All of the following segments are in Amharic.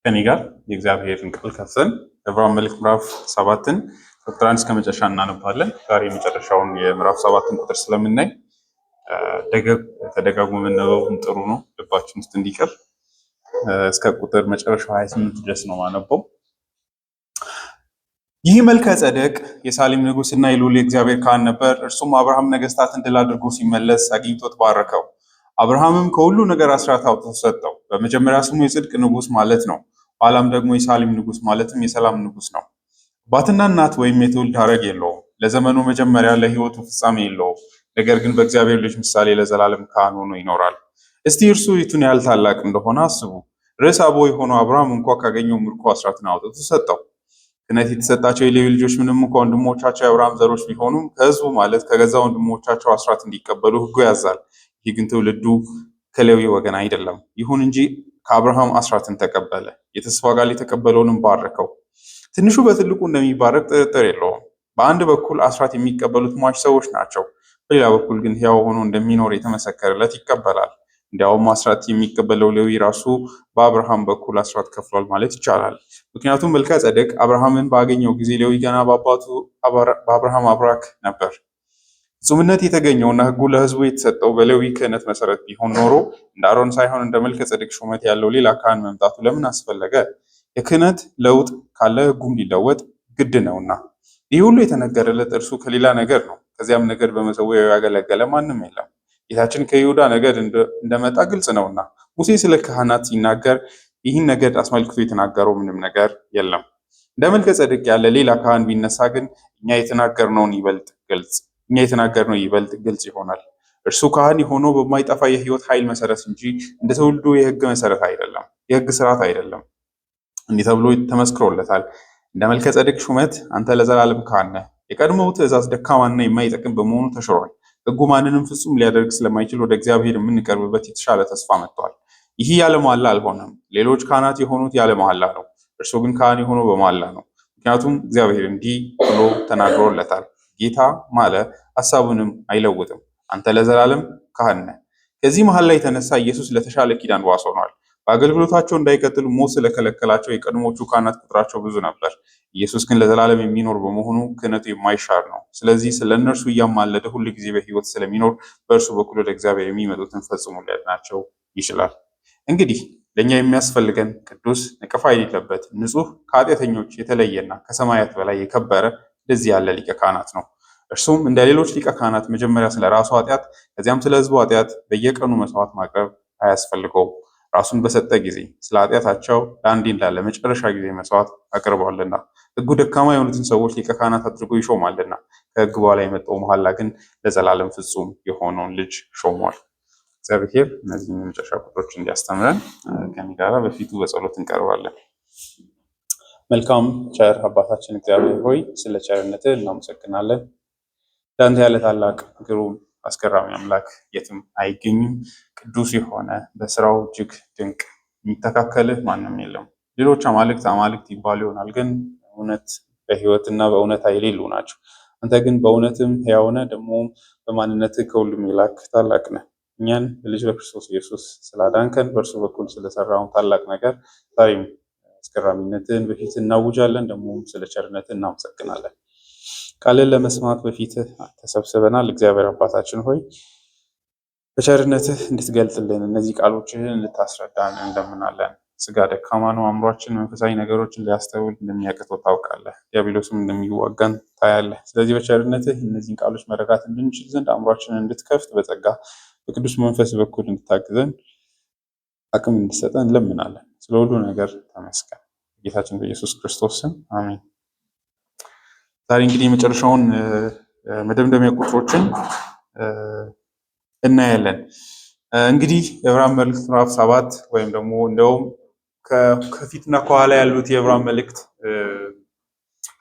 ከኔ ጋር የእግዚአብሔርን ቃል ከፍተን ዕብራውያን መልእክት ምዕራፍ 7ን ቁጥር 1 እስከ መጨረሻ እናነባለን። ዛሬ የመጨረሻውን የምዕራፍ 7ን ቁጥር ስለምናይ ተደጋግሞ መነበቡም ጥሩ ነው፣ ልባችን ውስጥ እንዲቀር። እስከ ቁጥር መጨረሻው 28 ድረስ ነው ማነበው። ይህ መልከ ጸደቅ የሳሌም ንጉሥና የልዑል የእግዚአብሔር ካህን ነበር። እርሱም አብርሃም ነገሥታትን ድል አድርጎ ሲመለስ አግኝቶት ባረከው። አብርሃምም ከሁሉ ነገር አስራት አውጥቶ ሰጠው። በመጀመሪያ ስሙ የጽድቅ ንጉሥ ማለት ነው። ኋላም ደግሞ የሳሌም ንጉሥ ማለትም የሰላም ንጉሥ ነው። አባትና እናት ወይም የትውልድ ሐረግ የለውም። ለዘመኑ መጀመሪያ ለሕይወቱ ፍጻሜ የለውም። ነገር ግን በእግዚአብሔር ልጅ ምሳሌ ለዘላለም ካህን ሆኖ ይኖራል። እስቲ እርሱ የቱን ያህል ታላቅ እንደሆነ አስቡ። ርዕሰ አቦ የሆነው አብርሃም እንኳ ካገኘው ምርኮ አስራትን አውጥቶ ሰጠው። ክህነት የተሰጣቸው የሌዊ ልጆች ምንም እንኳ ወንድሞቻቸው የአብርሃም ዘሮች ቢሆኑም ከሕዝቡ ማለት ከገዛ ወንድሞቻቸው አስራት እንዲቀበሉ ሕጉ ያዛል። ይህ ግን ትውልዱ ከሌዊ ወገን አይደለም። ይሁን እንጂ ከአብርሃም አስራትን ተቀበለ፣ የተስፋ ቃል የተቀበለውንም ባረከው። ትንሹ በትልቁ እንደሚባረክ ጥርጥር የለውም። በአንድ በኩል አስራት የሚቀበሉት ሟች ሰዎች ናቸው፣ በሌላ በኩል ግን ሕያው ሆኖ እንደሚኖር የተመሰከረለት ይቀበላል። እንዲያውም አስራት የሚቀበለው ሌዊ ራሱ በአብርሃም በኩል አስራት ከፍሏል ማለት ይቻላል። ምክንያቱም መልከ ጸደቅ አብርሃምን ባገኘው ጊዜ ሌዊ ገና በአባቱ በአብርሃም አብራክ ነበር። ፍጹምነት የተገኘውና ሕጉ ለሕዝቡ የተሰጠው በሌዊ ክህነት መሰረት ቢሆን ኖሮ እንደ አሮን ሳይሆን እንደ መልከ ጸደቅ ሹመት ያለው ሌላ ካህን መምጣቱ ለምን አስፈለገ? የክህነት ለውጥ ካለ ሕጉም ሊለወጥ ግድ ነውና። ይህ ሁሉ የተነገረለት እርሱ ከሌላ ነገድ ነው። ከዚያም ነገድ በመሠዊያው ያገለገለ ማንም የለም። ጌታችን ከይሁዳ ነገድ እንደመጣ ግልጽ ነውና። ሙሴ ስለ ካህናት ሲናገር ይህን ነገድ አስመልክቶ የተናገረው ምንም ነገር የለም። እንደ መልከ ጸደቅ ያለ ሌላ ካህን ቢነሳ ግን እኛ የተናገርነው ይበልጥ ግልጽ ይሆናል። እርሱ ካህን የሆነው በማይጠፋ የሕይወት ኃይል መሰረት እንጂ እንደ ትውልዱ የሕግ መሰረት አይደለም፣ የሕግ ስርዓት አይደለም። እንዲህ ተብሎ ተመስክሮለታል፣ እንደ መልከ ጸደቅ ሹመት አንተ ለዘላለም ካህን ነህ። የቀድሞው ትእዛዝ ደካማና የማይጠቅም በመሆኑ ተሽሯል። ሕጉ ማንንም ፍጹም ሊያደርግ ስለማይችል ወደ እግዚአብሔር የምንቀርብበት የተሻለ ተስፋ መጥቷል። ይህ ያለ መሐላ አልሆነም። ሌሎች ካህናት የሆኑት ያለ መሐላ ነው፣ እርሱ ግን ካህን የሆነው በመሐላ ነው። ምክንያቱም እግዚአብሔር እንዲህ ብሎ ተናግሮለታል፣ ጌታ ማለ ሐሳቡንም አይለውጥም፣ አንተ ለዘላለም ካህን ነህ። ከዚህ መሐላ የተነሳ ኢየሱስ ለተሻለ ኪዳን ዋስ ሆኗል። በአገልግሎታቸው እንዳይቀጥሉ ሞት ስለከለከላቸው የቀድሞቹ ካህናት ቁጥራቸው ብዙ ነበር። ኢየሱስ ግን ለዘላለም የሚኖር በመሆኑ ክህነቱ የማይሻር ነው። ስለዚህ ስለ እነርሱ እያማለደ ሁል ጊዜ በሕይወት ስለሚኖር በእርሱ በኩል ወደ እግዚአብሔር የሚመጡትን ፈጽሞ ሊያድናቸው ይችላል። እንግዲህ ለእኛ የሚያስፈልገን ቅዱስ፣ ነቀፋ የሌለበት፣ ንጹሕ፣ ከኃጢአተኞች የተለየና ከሰማያት በላይ የከበረ እንደዚህ ያለ ሊቀ ካህናት ነው። እርሱም እንደ ሌሎች ሊቀ ካህናት መጀመሪያ ስለ ራሱ ኃጢአት ከዚያም ስለ ሕዝቡ ኃጢአት በየቀኑ መስዋዕት ማቅረብ አያስፈልገውም። ራሱን በሰጠ ጊዜ ስለ ኃጢአታቸው ለአንዴና ለመጨረሻ ጊዜ መስዋዕት አቅርቧልና። ሕጉ ደካማ የሆኑትን ሰዎች ሊቀ ካህናት አድርጎ ይሾማልና፣ ከሕግ በኋላ የመጣው መሐላ ግን ለዘላለም ፍጹም የሆነውን ልጅ ሾሟል። እግዚአብሔር እነዚህን የመጨረሻ ቁጥሮች እንዲያስተምረን ከኔ ጋራ በፊቱ በጸሎት እንቀርባለን። መልካም ቸር አባታችን እግዚአብሔር ሆይ ስለ ቸርነትህ እናመሰግናለን። እንዳንተ ያለ ታላቅ ግሩም አስገራሚ አምላክ የትም አይገኝም። ቅዱስ የሆነ በስራው እጅግ ድንቅ የሚተካከልህ ማንም የለም። ሌሎች አማልክት ይባሉ ይሆናል፣ ግን እውነት በሕይወትና በእውነታ የሌሉ ናቸው። አንተ ግን በእውነትም ሕያው ነህ፣ ደግሞ በማንነትህ ከሁሉም የላክ ታላቅ ነህ። እኛን በልጅ በክርስቶስ ኢየሱስ ስላዳንከን በእርሱ በኩል ስለሰራውን ታላቅ ነገር ዛሬም አስገራሚነትን በፊት እናውጃለን። ደግሞ ስለ ቸርነትህ እናመሰግናለን። ቃልን ለመስማት በፊትህ ተሰብስበናል። እግዚአብሔር አባታችን ሆይ በቸርነትህ እንድትገልጥልን እነዚህ ቃሎችህን እንድታስረዳን እንደምናለን። ስጋ ደካማ ነው፣ አእምሯችን መንፈሳዊ ነገሮችን ሊያስተውል እንደሚያቅተው ታውቃለህ። ዲያብሎስም እንደሚዋጋን ታያለህ። ስለዚህ በቸርነትህ እነዚህን ቃሎች መረዳት እንድንችል ዘንድ አእምሯችንን እንድትከፍት በጸጋ በቅዱስ መንፈስ በኩል እንድታግዘን አቅም እንድሰጠን እንለምናለን። ስለ ሁሉ ነገር ተመስገን። ጌታችን በኢየሱስ ክርስቶስ ስም አሜን። ዛሬ እንግዲህ የመጨረሻውን መደምደሚያ ቁጥሮችን እናያለን። እንግዲህ የዕብራውያን መልእክት ምዕራፍ 7 ወይም ደግሞ እንደውም ከፊትና ከኋላ ያሉት የዕብራውያን መልእክት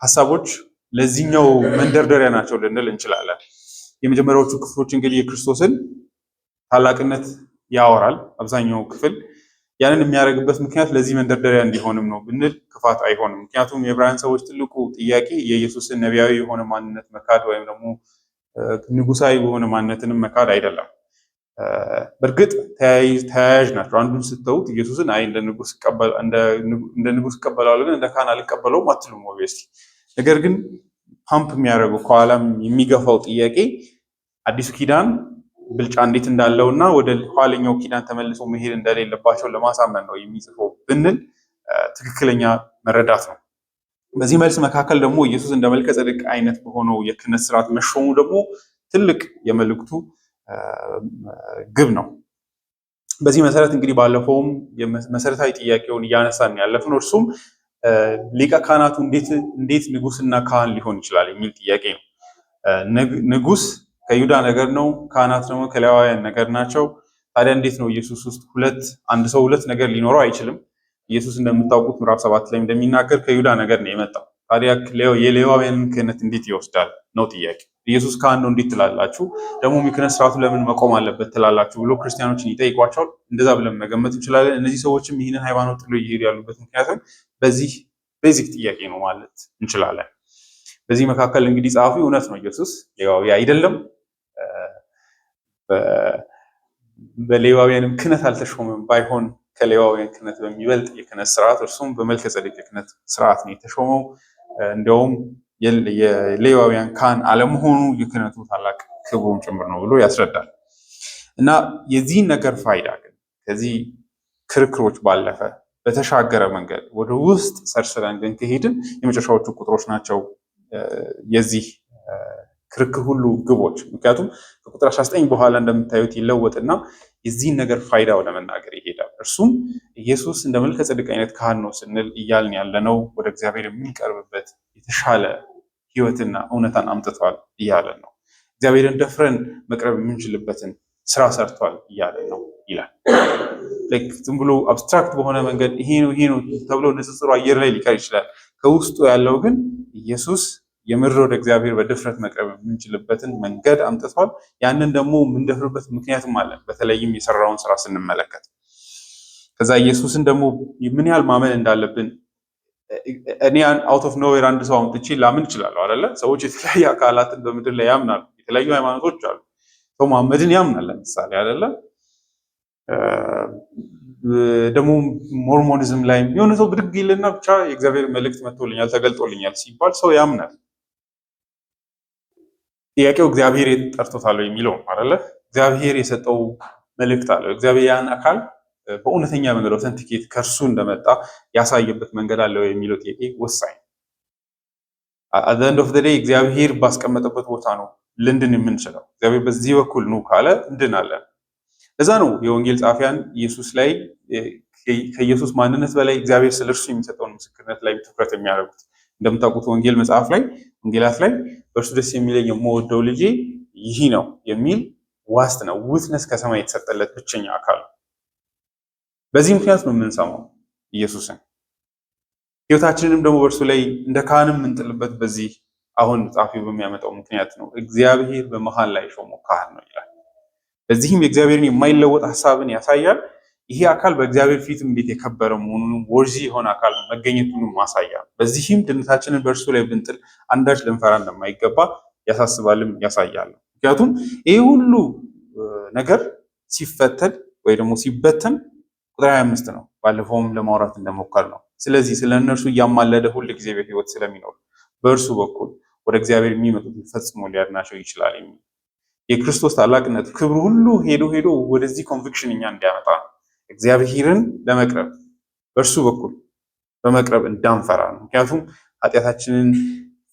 ሀሳቦች ለዚህኛው መንደርደሪያ ናቸው ልንል እንችላለን። የመጀመሪያዎቹ ክፍሎች እንግዲህ የክርስቶስን ታላቅነት ያወራል። አብዛኛው ክፍል ያንን የሚያደርግበት ምክንያት ለዚህ መንደርደሪያ እንዲሆንም ነው ብንል ክፋት አይሆንም። ምክንያቱም የዕብራውያን ሰዎች ትልቁ ጥያቄ የኢየሱስን ነቢያዊ የሆነ ማንነት መካድ ወይም ደግሞ ንጉሳዊ የሆነ ማንነትንም መካድ አይደለም። በእርግጥ ተያያዥ ናቸው። አንዱን ስትተውት ኢየሱስን አይ እንደ ንጉስ እቀበላለሁ ግን እንደ ካህን አልቀበለውም አትሉም ኦብቪየስሊ። ነገር ግን ፓምፕ የሚያደርገው ከኋላም የሚገፋው ጥያቄ አዲሱ ኪዳን ብልጫ እንዴት እንዳለውና ወደ ኋለኛው ኪዳን ተመልሶ መሄድ እንደሌለባቸው ለማሳመን ነው የሚጽፈው ብንል ትክክለኛ መረዳት ነው። በዚህ መልስ መካከል ደግሞ ኢየሱስ እንደ መልከ ጼዴቅ አይነት በሆነው የክህነት ስርዓት መሾሙ ደግሞ ትልቅ የመልእክቱ ግብ ነው። በዚህ መሰረት እንግዲህ ባለፈውም መሰረታዊ ጥያቄውን እያነሳን ያለፍነው እርሱም ሊቀ ካህናቱ እንዴት ንጉስና ካህን ሊሆን ይችላል የሚል ጥያቄ ነው። ንጉስ ከይሁዳ ነገድ ነው፣ ካህናት ደግሞ ከሌዋውያን ነገድ ናቸው። ታዲያ እንዴት ነው ኢየሱስ ውስጥ አንድ ሰው ሁለት ነገር ሊኖረው አይችልም። ኢየሱስ እንደምታውቁት ምዕራፍ 7 ላይ እንደሚናገር ከይሁዳ ነገድ ነው የመጣው። ታዲያ የሌዋውያንን ክህነት እንዴት ይወስዳል ነው ጥያቄ። ኢየሱስ ካህን ነው እንዴት ትላላችሁ? ደግሞ የክህነት ስርዓቱ ለምን መቆም አለበት ትላላችሁ ብሎ ክርስቲያኖችን ይጠይቋቸዋል። እንደዛ ብለን መገመት እንችላለን። እነዚህ ሰዎችም ይህንን ሃይማኖት ጥሎ እየሄዱ ያሉበት ምክንያቱም በዚህ ቤዚክ ጥያቄ ነው ማለት እንችላለን። በዚህ መካከል እንግዲህ ጸሐፊው እውነት ነው ኢየሱስ ሌዋዊ አይደለም፣ በሌዋውያንም ክህነት አልተሾመም። ባይሆን ከሌዋውያን ክህነት በሚበልጥ የክህነት ስርዓት እርሱም በመልከ ጼዴቅ የክህነት ስርዓት ነው የተሾመው። እንዲያውም የሌዋውያን ካህን አለመሆኑ የክህነቱ ታላቅ ክብሩም ጭምር ነው ብሎ ያስረዳል። እና የዚህን ነገር ፋይዳ ግን ከዚህ ክርክሮች ባለፈ በተሻገረ መንገድ ወደ ውስጥ ሰርስረን ግን ከሄድን የመጨረሻዎቹ ቁጥሮች ናቸው የዚህ ክርክር ሁሉ ግቦች። ምክንያቱም ከቁጥር 19 በኋላ እንደምታዩት ይለወጥና የዚህን ነገር ፋይዳ ወደ መናገር ይሄዳል። እርሱም ኢየሱስ እንደ መልከ ጼዴቅ አይነት ካህን ነው ስንል እያልን ያለነው ወደ እግዚአብሔር የምንቀርብበት የተሻለ ሕይወትና እውነታን አምጥቷል እያለን ነው። እግዚአብሔርን ደፍረን መቅረብ የምንችልበትን ስራ ሰርቷል እያለን ነው ይላል። ዝም ብሎ አብስትራክት በሆነ መንገድ ይሄ ነው ተብሎ ንጽጽሩ አየር ላይ ሊቀር ይችላል። ከውስጡ ያለው ግን ኢየሱስ የምር ወደ እግዚአብሔር በድፍረት መቅረብ የምንችልበትን መንገድ አምጥቷል። ያንን ደግሞ የምንደፍርበት ምክንያትም አለን። በተለይም የሰራውን ስራ ስንመለከት ከዛ ኢየሱስን ደግሞ ምን ያህል ማመን እንዳለብን እኔ አውት ኦፍ ኖዌር አንድ ሰው አምጥቼ ላምን እችላለሁ አይደለ? ሰዎች የተለያዩ አካላትን በምድር ላይ ያምናሉ። የተለያዩ ሃይማኖቶች አሉ። ሰው መሐመድን ያምናል ለምሳሌ አይደለ? ደግሞ ሞርሞኒዝም ላይ የሆነ ሰው ብድግ ይልና ብቻ የእግዚአብሔር መልእክት መጥቶልኛል ተገልጦልኛል ሲባል ሰው ያምናል። ጥያቄው እግዚአብሔር ጠርቶታል የሚለው አይደለ? እግዚአብሔር የሰጠው መልእክት አለ። እግዚአብሔር ያን አካል በእውነተኛ መንገድ ኦተንቲኬት ከእርሱ እንደመጣ ያሳየበት መንገድ አለው የሚለው ጥያቄ ወሳኝ። አት ዘ ኤንድ ኦፍ ዘ ዴይ እግዚአብሔር ባስቀመጠበት ቦታ ነው ልንድን የምንችለው። እግዚአብሔር በዚህ በኩል ነው ካለ እንድናለን። ለዛ ነው የወንጌል ጻፊያን ኢየሱስ ላይ ከኢየሱስ ማንነት በላይ እግዚአብሔር ስለ እርሱ የሚሰጠውን ምስክርነት ላይ ትኩረት የሚያደርጉት። እንደምታውቁት ወንጌላት ላይ በእርሱ ደስ የሚለኝ የምወደው ልጄ ይህ ነው የሚል ዋስት ነው፣ ዊትነስ ከሰማይ የተሰጠለት ብቸኛ አካል ነው። በዚህ ምክንያት ነው የምንሰማው ኢየሱስን። ሕይወታችንንም ደግሞ በእርሱ ላይ እንደ ካህንም የምንጥልበት በዚህ አሁን ጻፊው በሚያመጣው ምክንያት ነው። እግዚአብሔር በመሃል ላይ ሾሞ ካህን ነው ይላል። በዚህም የእግዚአብሔርን የማይለወጥ ሀሳብን ያሳያል። ይሄ አካል በእግዚአብሔር ፊትም እንዴት የከበረ መሆኑንም ወርዚ የሆነ አካል መገኘቱንም ማሳያ። በዚህም ድነታችንን በእርሱ ላይ ብንጥል አንዳች ልንፈራ እንደማይገባ ያሳስባልም ያሳያል። ምክንያቱም ይህ ሁሉ ነገር ሲፈተን ወይ ደግሞ ሲበተን ቁጥር 25 ነው። ባለፈውም ለማውራት እንደሞከር ነው። ስለዚህ ስለ እነርሱ እያማለደ ሁል ጊዜ በሕይወት ስለሚኖር በእርሱ በኩል ወደ እግዚአብሔር የሚመጡትን ፈጽሞ ሊያድናቸው ይችላል የሚል የክርስቶስ ታላቅነት ክብሩ ሁሉ ሄዶ ወደዚህ ኮንቪክሽን እኛ እንዲያመጣ ነው። እግዚአብሔርን ለመቅረብ በእርሱ በኩል በመቅረብ እንዳንፈራ ነው። ምክንያቱም ኃጢአታችንን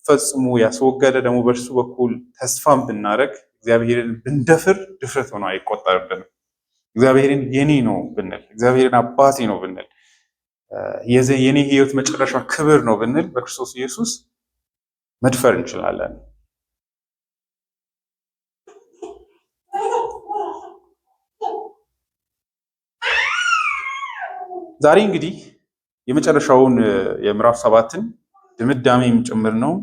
ፈጽሞ ያስወገደ ደግሞ በእርሱ በኩል ተስፋን ብናደርግ እግዚአብሔርን ብንደፍር ድፍረት ሆኖ አይቆጠርብንም። እግዚአብሔርን የኔ ነው ብንል፣ እግዚአብሔርን አባቴ ነው ብንል፣ የኔ ሕይወት መጨረሻ ክብር ነው ብንል በክርስቶስ ኢየሱስ መድፈር እንችላለን። ዛሬ እንግዲህ የመጨረሻውን የምዕራፍ 7ን ድምዳሜም ጭምር ነው።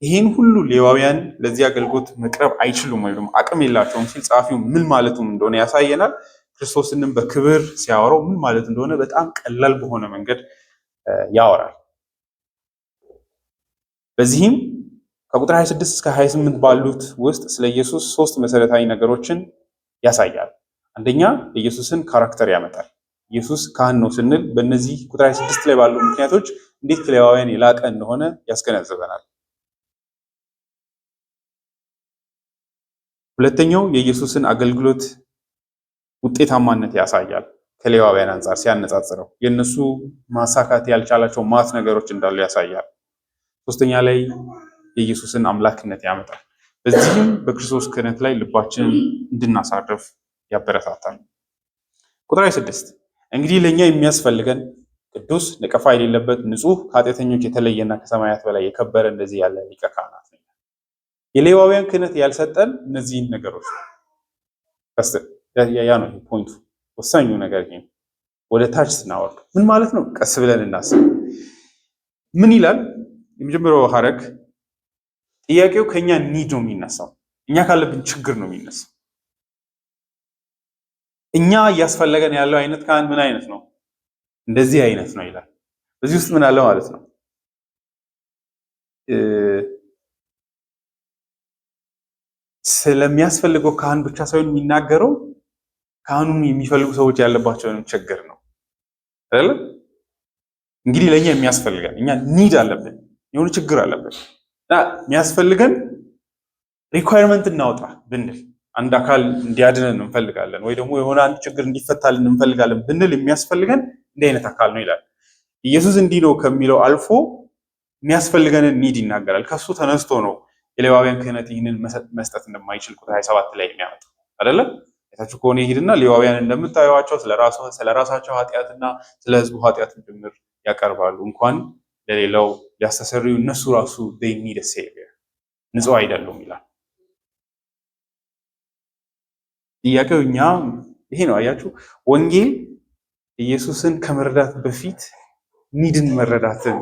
ይህን ሁሉ ሌዋውያን ለዚህ አገልግሎት መቅረብ አይችሉም ወይም ደግሞ አቅም የላቸውም ሲል ጸሐፊው ምን ማለቱም እንደሆነ ያሳየናል። ክርስቶስንም በክብር ሲያወራው ምን ማለት እንደሆነ በጣም ቀላል በሆነ መንገድ ያወራል። በዚህም ከቁጥር 26 እስከ 28 ባሉት ውስጥ ስለ ኢየሱስ 3 መሰረታዊ ነገሮችን ያሳያል። አንደኛ የኢየሱስን ካራክተር ያመጣል። ኢየሱስ ካህን ነው ስንል በእነዚህ ቁጥር 26 ላይ ባሉ ምክንያቶች እንዴት ከሌዋውያን የላቀ እንደሆነ ያስገነዝበናል። ሁለተኛው የኢየሱስን አገልግሎት ውጤታማነት ያሳያል። ከሌዋውያን አንጻር ሲያነጻጽረው የእነሱ ማሳካት ያልቻላቸው ማት ነገሮች እንዳሉ ያሳያል። ሶስተኛ ላይ የኢየሱስን አምላክነት ያመጣል። በዚህም በክርስቶስ ክህነት ላይ ልባችንን እንድናሳርፍ ያበረታታል። ቁጥር 26 እንግዲህ ለእኛ የሚያስፈልገን ቅዱስ፣ ነቀፋ የሌለበት፣ ንጹሕ፣ ከኃጢአተኞች የተለየና ከሰማያት በላይ የከበረ እንደዚህ ያለ ሊቀ ካህናት ነው። የሌዋውያን ክህነት ያልሰጠን እነዚህን ነገሮች ያ ነው ፖይንቱ፣ ወሳኙ ነገር ይሄ። ወደ ታች ስናወርድ ምን ማለት ነው? ቀስ ብለን እናስብ። ምን ይላል? የመጀመሪያው ሐረግ ጥያቄው ከኛ ኒድ ነው የሚነሳው፣ እኛ ካለብን ችግር ነው የሚነሳው። እኛ እያስፈለገን ያለው አይነት ካህን ምን አይነት ነው? እንደዚህ አይነት ነው ይላል። በዚህ ውስጥ ምን አለ ማለት ነው? ስለሚያስፈልገው ካህን ብቻ ሳይሆን የሚናገረው ካህኑን የሚፈልጉ ሰዎች ያለባቸውን ችግር ነው አይደል? እንግዲህ ለኛ የሚያስፈልገን እኛ ኒድ አለብን፣ የሆነ ችግር አለብን እና የሚያስፈልገን ሪኳየርመንት እናውጣ ብንል አንድ አካል እንዲያድነን እንፈልጋለን ወይ ደግሞ የሆነ አንድ ችግር እንዲፈታልን እንፈልጋለን ብንል የሚያስፈልገን እንዲህ አይነት አካል ነው ይላል። ኢየሱስ እንዲህ ነው ከሚለው አልፎ የሚያስፈልገንን ኒድ ይናገራል። ከሱ ተነስቶ ነው የሌዋውያን ክህነት ይህንን መስጠት እንደማይችል ቁጥር 27 ላይ የሚያመጣው አይደለ? የታችሁ ከሆነ ይሄድና ሌዋውያን እንደምታዩዋቸው ስለራሳቸው ኃጢአትና ስለ ሕዝቡ ኃጢአት ጭምር ያቀርባሉ። እንኳን ለሌላው ሊያስተሰርዩ እነሱ ራሱ they need a savior ንጹህ አይደሉም ይላል። ጥያቄው እኛ ይሄ ነው። አያችሁ፣ ወንጌል ኢየሱስን ከመረዳት በፊት ኒድን መረዳትን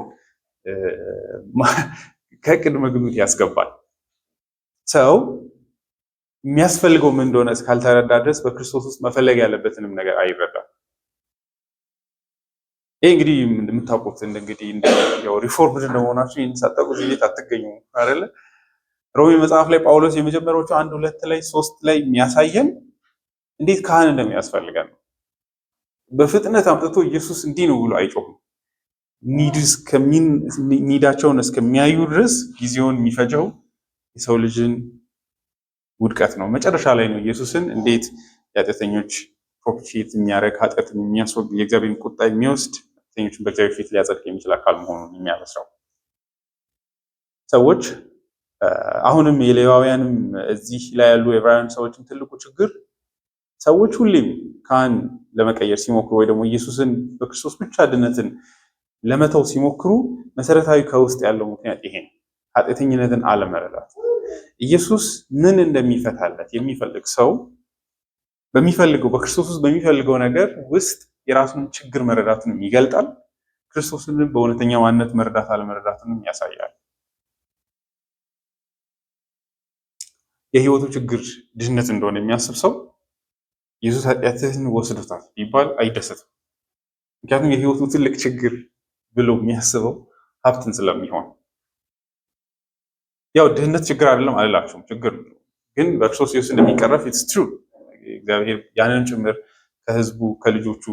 ከቅድመ ግምት ያስገባል። ሰው የሚያስፈልገው ምን እንደሆነ እስካልተረዳ ድረስ በክርስቶስ ውስጥ መፈለግ ያለበትንም ነገር አይረዳም። ይሄ እንግዲህ እንደምታውቁት እንግዲህ ያው ሪፎርምድ እንደሆናችሁ ይህን ሳታውቁ እዚህ ቤት አትገኙም አይደለ? ሮሜ መጽሐፍ ላይ ጳውሎስ የመጀመሪያዎቹ 1፣ 2 ላይ 3 ላይ የሚያሳየን እንዴት ካህን እንደሚያስፈልገን ነው። በፍጥነት አምጥቶ ኢየሱስ እንዲህ ነው ብሎ አይጮህም። ኒዳቸውን እስከሚያዩ ድረስ ጊዜውን የሚፈጀው የሰው ልጅን ውድቀት ነው። መጨረሻ ላይ ነው ኢየሱስን እንዴት የኃጢአተኞች ፕሮፒሼት የሚያደርግ ኃጢአትን የሚያስወግድ የእግዚአብሔርን ቁጣ የሚወስድ ኃጢአተኞችን በእግዚአብሔር ፊት ሊያጸድቅ የሚችል አካል መሆኑን የሚያበስረው። ሰዎች አሁንም የሌዋውያንም እዚህ ላይ ያሉ የዕብራውያን ሰዎችም ትልቁ ችግር ሰዎች ሁሌም ካህን ለመቀየር ሲሞክሩ ወይ ደግሞ ኢየሱስን በክርስቶስ ብቻ ድነትን ለመተው ሲሞክሩ መሰረታዊ ከውስጥ ያለው ምክንያት ይሄ ነው፣ ኃጢአተኝነትን አለመረዳት። ኢየሱስ ምን እንደሚፈታለት የሚፈልግ ሰው በሚፈልገው በክርስቶስ ውስጥ በሚፈልገው ነገር ውስጥ የራሱን ችግር መረዳቱንም ይገልጣል። ክርስቶስን በእውነተኛ ማንነት መረዳት አለመረዳቱንም ያሳያል። የህይወቱ ችግር ድህነት እንደሆነ የሚያስብ ሰው ኢየሱስ ኃጢአትህን ወስዶታል ቢባል አይደሰትም። ምክንያቱም የህይወቱ ትልቅ ችግር ብሎ የሚያስበው ሀብትን ስለሚሆን። ያው ድህነት ችግር አይደለም አልላችሁም፣ ችግር ግን በክርስቶስ ኢየሱስ እንደሚቀረፍ ኢትስ ትሩ። እግዚአብሔር ያንን ጭምር ከህዝቡ ከልጆቹ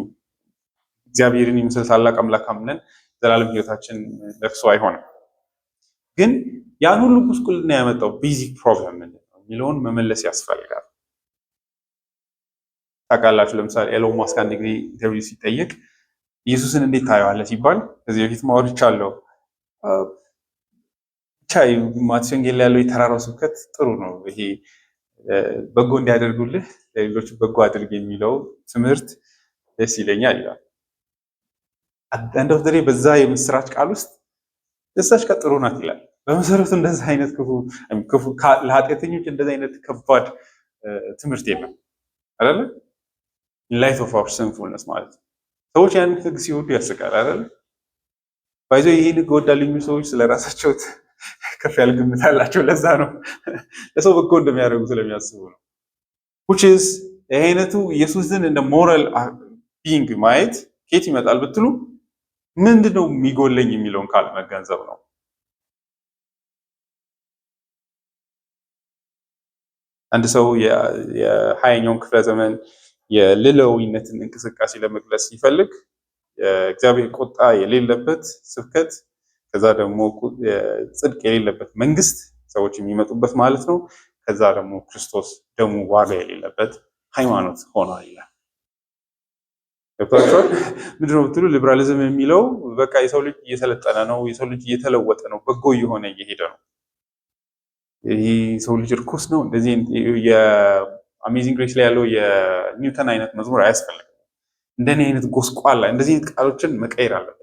እግዚአብሔርን የሚመስል ታላቅ አምላክ አምነን ዘላለም ህይወታችን ለቅሶ አይሆንም። ግን ያን ሁሉ ጉስቁልና ያመጣው ቤዚክ ፕሮብለም ምንድን ነው የሚለውን መመለስ ያስፈልጋል። ታውቃላችሁ፣ ለምሳሌ ኤሎን ማስክ አንድ ጊዜ ኢንተርቪው ሲጠየቅ ኢየሱስን እንዴት ታየዋለህ ሲባል ከዚህ በፊት ማውርቻለሁ ብቻ ማቴዎስ ወንጌል ያለው የተራራው ስብከት ጥሩ ነው፣ ይሄ በጎ እንዲያደርጉልህ ለሌሎች በጎ አድርግ የሚለው ትምህርት ደስ ይለኛል ይላል። አንድ ወቅት በዛ የምስራች ቃል ውስጥ ደሳች ቃል ጥሩ ናት ይላል። በመሰረቱ እንደዚህ አይነት ክፉ ለኃጢአተኞች እንደዚህ አይነት ከባድ ትምህርት የለም አይደለ? ላይት ኦፍ አወር ሲንፉልነስ ማለት ነው። ሰዎች ያንን ህግ ሲወዱ ያስቃል አይደለ? ባይዞ ይሄን ህግ ወዳልኝ ሰዎች ስለራሳቸው ከፍ ያለ ግምት አላቸው። ለዛ ነው ለሰው በጎ እንደሚያደርጉ ስለሚያስቡ ነው። which is አይነቱ ኢየሱስን እንደ ሞራል ቢንግ ማየት ከየት ይመጣል ብትሉ ምንድነው የሚጎለኝ የሚለውን ቃል መገንዘብ ነው። አንድ ሰው የ20ኛውን ክፍለ ዘመን የልዕላዊነትን እንቅስቃሴ ለመግለጽ ሲፈልግ እግዚአብሔር ቁጣ የሌለበት ስብከት፣ ከዛ ደግሞ ጽድቅ የሌለበት መንግስት ሰዎች የሚመጡበት ማለት ነው። ከዛ ደግሞ ክርስቶስ ደሙ ዋጋ የሌለበት ሃይማኖት ሆኗል ይላል። ገብቷችኋል? ምንድነው ብትሉ ሊበራሊዝም የሚለው በቃ የሰው ልጅ እየሰለጠነ ነው፣ የሰው ልጅ እየተለወጠ ነው፣ በጎ እየሆነ እየሄደ ነው። ይህ ሰው ልጅ እርኩስ ነው እንደዚህ የአሜዚንግ ግሬስ ላይ ያለው የኒውተን አይነት መዝሙር አያስፈልግም። እንደኔ አይነት ጎስቋላ እንደዚህ አይነት ቃሎችን መቀየር አለበት።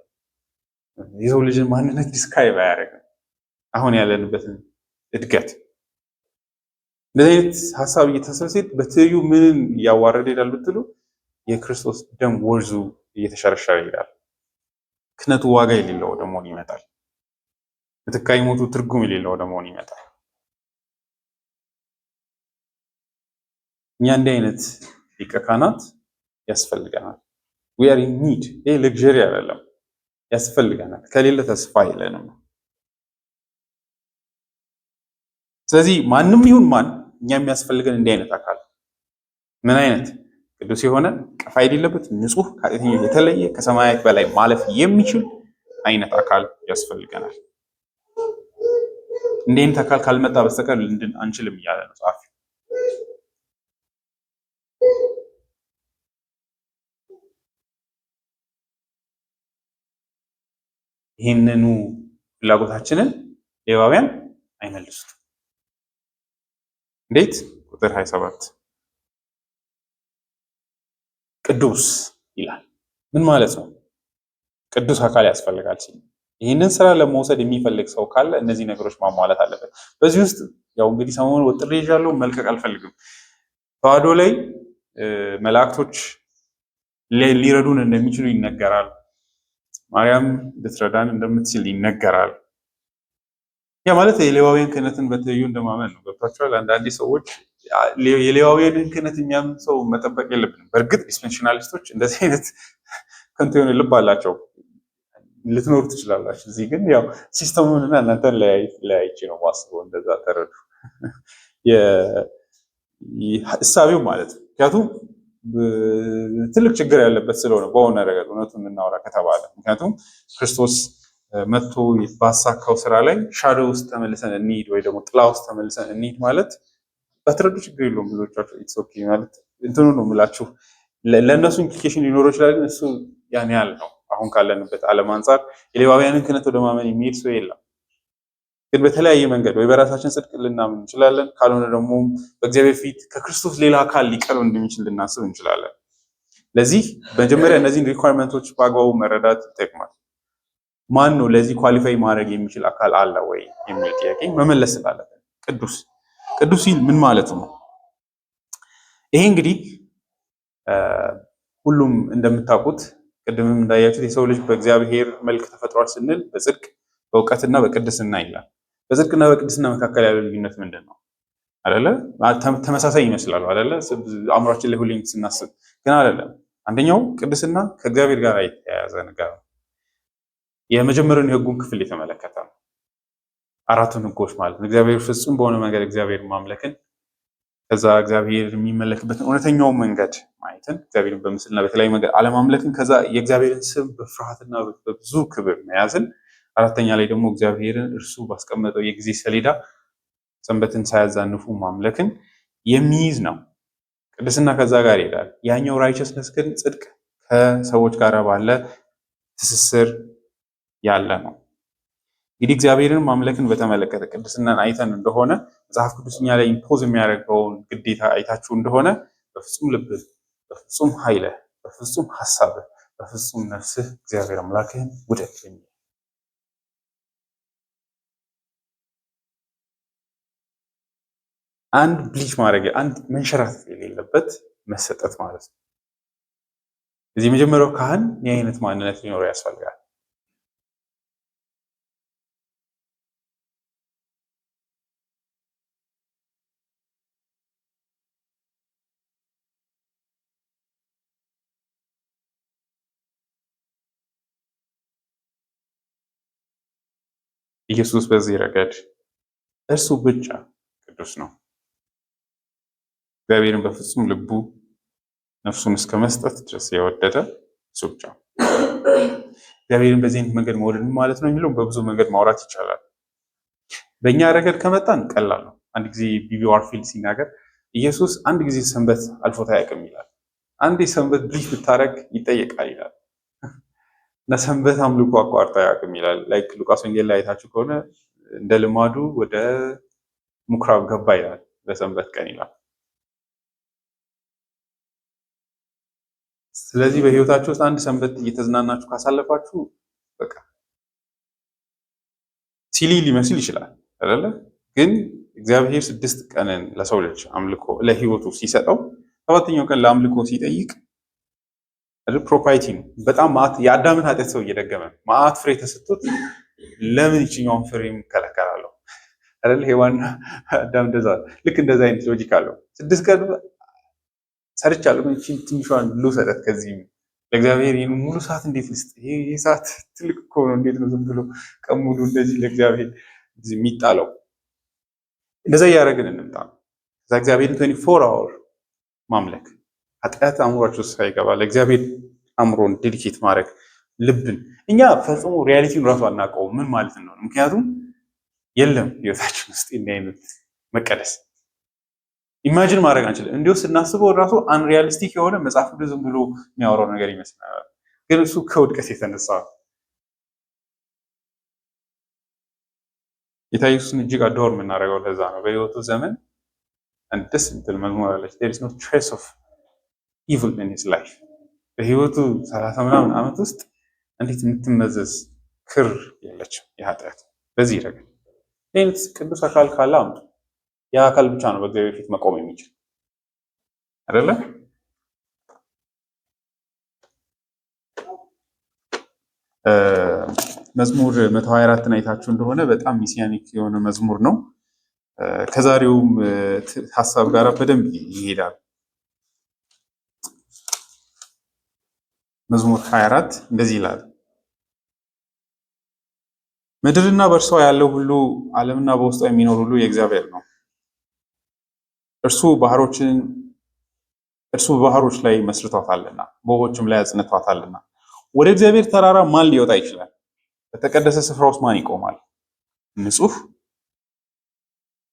የሰው ልጅን ማንነት ዲስክራይብ አያደርግም። አሁን ያለንበትን እድገት እንደዚህ አይነት ሀሳብ እየተሰበሰበ በትይዩ ምንን እያዋረደ ይሄዳል ብትሉ የክርስቶስ ደም ወርዙ እየተሸረሸረ ይሄዳል። ክህነቱ ዋጋ የሌለው ወደ መሆን ይመጣል። በትካይ ሞቱ ትርጉም የሌለው ወደ መሆን ይመጣል። እኛ እንዲህ አይነት ሊቀ ካህናት ያስፈልገናል። we are in need። ይሄ ለግዠሪ አይደለም፣ ያስፈልገናል። ከሌለ ተስፋ የለንም። ስለዚህ ማንም ይሁን ማን እኛ የሚያስፈልገን እንዲህ አይነት አካል ምን አይነት ቅዱስ የሆነ ቀፋ የሌለበት ንጹህ ከኃጢአተኞች የተለየ ከሰማያት በላይ ማለፍ የሚችል አይነት አካል ያስፈልገናል። እንዲህ አይነት አካል ካልመጣ በስተቀር ልንድን አንችልም እያለ ነው ጸሐፊው። ይህንኑ ፍላጎታችንን ሌዋውያን አይመልሱት። እንዴት? ቁጥር 27 ቅዱስ ይላል። ምን ማለት ነው? ቅዱስ አካል ያስፈልጋል ሲል ይህንን ስራ ለመውሰድ የሚፈልግ ሰው ካለ እነዚህ ነገሮች ማሟላት አለበት። በዚህ ውስጥ ያው እንግዲህ ሰሞኑን ወጥሬ ይዣለሁ፣ መልቀቅ አልፈልግም። ተዋሕዶ ላይ መላእክቶች ሊረዱን እንደሚችሉ ይነገራል። ማርያም ልትረዳን እንደምትችል ይነገራል። ያ ማለት የሌዋውያን ክህነትን በትይዩ እንደማመን ነው። ገብቷቸዋል። አንዳንዴ ሰዎች የሌዋውያንን ክህነት የሚያምን ሰው መጠበቅ የለብንም። በእርግጥ ዲስፔንሽናሊስቶች እንደዚህ አይነት ከንቱ የሆነ ልብ አላቸው፣ ልትኖሩ ትችላላችሁ። እዚህ ግን ያው ሲስተሙንና እናንተን ለያይቼ ነው ማስበው። እንደዛ ተረዱ እሳቤው ማለት ነው። ምክንያቱም ትልቅ ችግር ያለበት ስለሆነ በሆነ ረገድ እውነቱን እናወራ ከተባለ ምክንያቱም ክርስቶስ መጥቶ ባሳካው ስራ ላይ ሻዶ ውስጥ ተመልሰን እንሂድ ወይ ደግሞ ጥላ ውስጥ ተመልሰን እንሂድ ማለት በትረዱ ችግር የለውም። ብዙዎቻችሁ ኢትስ ኦኬ ማለት እንትኑ ነው የምላችሁ። ለእነሱ ኢምፕሊኬሽን ሊኖረው ይችላል፣ ግን እሱ ያን ያህል ነው። አሁን ካለንበት ዓለም አንጻር የሌዋውያንን ክህነት ወደ ማመን የሚሄድ ሰው የለም። ግን በተለያየ መንገድ ወይ በራሳችን ጽድቅ ልናምን እንችላለን፣ ካልሆነ ደግሞ በእግዚአብሔር ፊት ከክርስቶስ ሌላ አካል ሊቀርብ እንደሚችል ልናስብ እንችላለን። ለዚህ መጀመሪያ እነዚህን ሪኳርመንቶች በአግባቡ መረዳት ይጠቅማል። ማን ነው ለዚህ ኳሊፋይ ማድረግ የሚችል አካል አለ ወይ የሚል ጥያቄ መመለስ ስላለብን። ቅዱስ ሲል ምን ማለት ነው? ይሄ እንግዲህ ሁሉም እንደምታውቁት ቅድምም እንዳያችሁት የሰው ልጅ በእግዚአብሔር መልክ ተፈጥሯል ስንል በጽድቅ በእውቀትና በቅድስና ይላል። በጽድቅና በቅድስና መካከል ያለው ልዩነት ምንድን ነው? አይደለ? ተመሳሳይ ይመስላሉ አይደለ? አእምሯችን ላይ ሁሌም ስናስብ ግን አይደለም። አንደኛው ቅድስና ከእግዚአብሔር ጋር የተያያዘ ነገር ነው። የመጀመሪያውን የሕጉን ክፍል የተመለከተ ነው። አራቱን ሕጎች ማለት ነው። እግዚአብሔር ፍጹም በሆነ መንገድ እግዚአብሔር ማምለክን፣ ከዛ እግዚአብሔር የሚመለክበትን እውነተኛውን መንገድ ማየትን፣ እግዚአብሔርን በምስልና በተለያዩ መንገድ አለማምለክን፣ ከዛ የእግዚአብሔርን ስም በፍርሃትና በብዙ ክብር መያዝን፣ አራተኛ ላይ ደግሞ እግዚአብሔርን እርሱ ባስቀመጠው የጊዜ ሰሌዳ ሰንበትን ሳያዛንፉ ማምለክን የሚይዝ ነው። ቅድስና ከዛ ጋር ይሄዳል። ያኛው ራይቸስነስ ግን ጽድቅ ከሰዎች ጋር ባለ ትስስር ያለ ነው። እንግዲህ እግዚአብሔርን ማምለክን በተመለከተ ቅድስናን አይተን እንደሆነ መጽሐፍ ቅዱስ እኛ ላይ ኢምፖዝ የሚያደርገውን ግዴታ አይታችሁ እንደሆነ በፍጹም ልብህ፣ በፍጹም ኃይልህ፣ በፍጹም ሀሳብህ፣ በፍጹም ነፍስህ እግዚአብሔር አምላክህን ውደድ የሚል አንድ ብሊች ማድረግ አንድ መንሸራተት የሌለበት መሰጠት ማለት ነው። እዚህ የመጀመሪያው ካህን የአይነት ማንነት ሊኖረው ያስፈልጋል። ኢየሱስ በዚህ ረገድ እርሱ ብቻ ቅዱስ ነው። እግዚአብሔርን በፍጹም ልቡ፣ ነፍሱን እስከ መስጠት ድረስ የወደደ እሱ ብቻ። እግዚአብሔርን በዚህ አይነት መንገድ መውደድ ማለት ነው የሚለው በብዙ መንገድ ማውራት ይቻላል። በእኛ ረገድ ከመጣን ቀላል ነው። አንድ ጊዜ ቢቢ ዋርፊልድ ሲናገር ኢየሱስ አንድ ጊዜ ሰንበት አልፎት አያውቅም ይላል። አንድ ሰንበት ብሊፍ ብታረግ ይጠየቃል ይላል እና ሰንበት አምልኮ አቋርጦ አያውቅም ይላል። ላይክ ሉቃስ ወንጌል ላይ አይታችሁ ከሆነ እንደ ልማዱ ወደ ምኩራብ ገባ ይላል በሰንበት ቀን ይላል። ስለዚህ በህይወታችሁ ውስጥ አንድ ሰንበት እየተዝናናችሁ ካሳለፋችሁ በቃ ሲሊ ሊመስል ይችላል አይደለ? ግን እግዚአብሔር 6 ቀንን ለሰው ልጅ አምልኮ ለህይወቱ ሲሰጠው 7ኛው ቀን ለአምልኮ ሲጠይቅ ፕሮፓይቲ ነው። በጣም ማት የአዳምን ኃጢአት ሰው እየደገመ ማት ፍሬ ተሰጥቶት ለምን ይችኛውን ፍሬ ይከለከላለሁ አይደል? ሔዋንና አዳም እንደዛ ልክ እንደዛ አይነት ሎጂክ አለው። 6 ቀን ሰርቻለሁ ግን እቺን ትንሿን ልውሰዳት ከዚህ ለእግዚአብሔር ይህን ሙሉ ሰዓት እንዴት ልስጥ? ይሄ ሰዓት ትልቅ እኮ ነው። እንዴት ነው ዝም ብሎ ቀን ሙሉ እንደዚህ ለእግዚአብሔር የሚጣለው? እንደዛ እያደረግን እንምጣ። ከዛ እግዚአብሔርን 24 አወር ማምለክ ኃጢአት አእምሯችሁ ሳይገባ ለእግዚአብሔር አእምሮን ዴዲኬት ማድረግ ልብን እኛ ፈጽሞ ሪያሊቲውን ራሱ አናውቀውም ምን ማለት ነው። ምክንያቱም የለም ህይወታችን ውስጥ እንዲህ አይነት መቀደስ ኢማጂን ማድረግ አንችልም። እንዲሁ ስናስበው ራሱ አንሪያሊስቲክ የሆነ መጽሐፍ ቅዱስ ዝም ብሎ የሚያወራው ነገር ይመስላል። ግን እሱ ከውድቀት የተነሳ ጌታ ኢየሱስን እጅግ አድሆር የምናደርገው ለዛ ነው። በህይወቱ ዘመን ደስ የምትል መዝሙር አለች። there is no trace of evil in his life። በህይወቱ 30 ምናምን ዓመት ውስጥ እንዴት የምትመዘዝ ክር የለችም የኃጢአት። በዚህ ረገድ ይህን ቅዱስ አካል ካለ አምጡ። ያ አካል ብቻ ነው በእግዚአብሔር ፊት መቆም የሚችል አይደለ? መዝሙር 124 አይታችሁ እንደሆነ በጣም ሚሲያኒክ የሆነ መዝሙር ነው። ከዛሬውም ሐሳብ ጋር በደንብ ይሄዳል። መዝሙር 24 እንደዚህ ይላል። ምድርና በእርሷ ያለው ሁሉ ዓለምና በውስጧ የሚኖር ሁሉ የእግዚአብሔር ነው። እርሱ በባህሮች ላይ መስርቷታልና በውኆችም ላይ አጽንቷታልና። ወደ እግዚአብሔር ተራራ ማን ሊወጣ ይችላል? በተቀደሰ ስፍራ ውስጥ ማን ይቆማል? ንጹሕ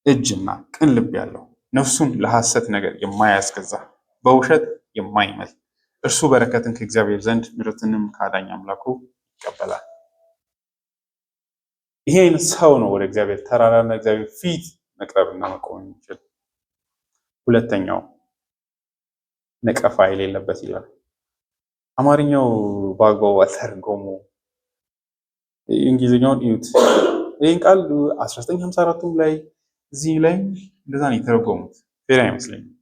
እጅና ቅን ልብ ያለው ነፍሱን ለሐሰት ነገር የማያስገዛ በውሸት የማይምል እርሱ በረከትን ከእግዚአብሔር ዘንድ ምሕረትንም ከአዳኝ አምላኩ ይቀበላል። ይሄ አይነት ሰው ነው ወደ እግዚአብሔር ተራራና እግዚአብሔር ፊት መቅረብና መቆም የሚችል። ሁለተኛው ነቀፋ የሌለበት ይላል። አማርኛው በአግባቡ አልተረጎሙ። እንግሊዝኛውን እዩት። ይህን ቃል 1954 ላይ እዚህ ላይ እንደዛ ነው የተረጎሙት። ፌር አይመስለኝም።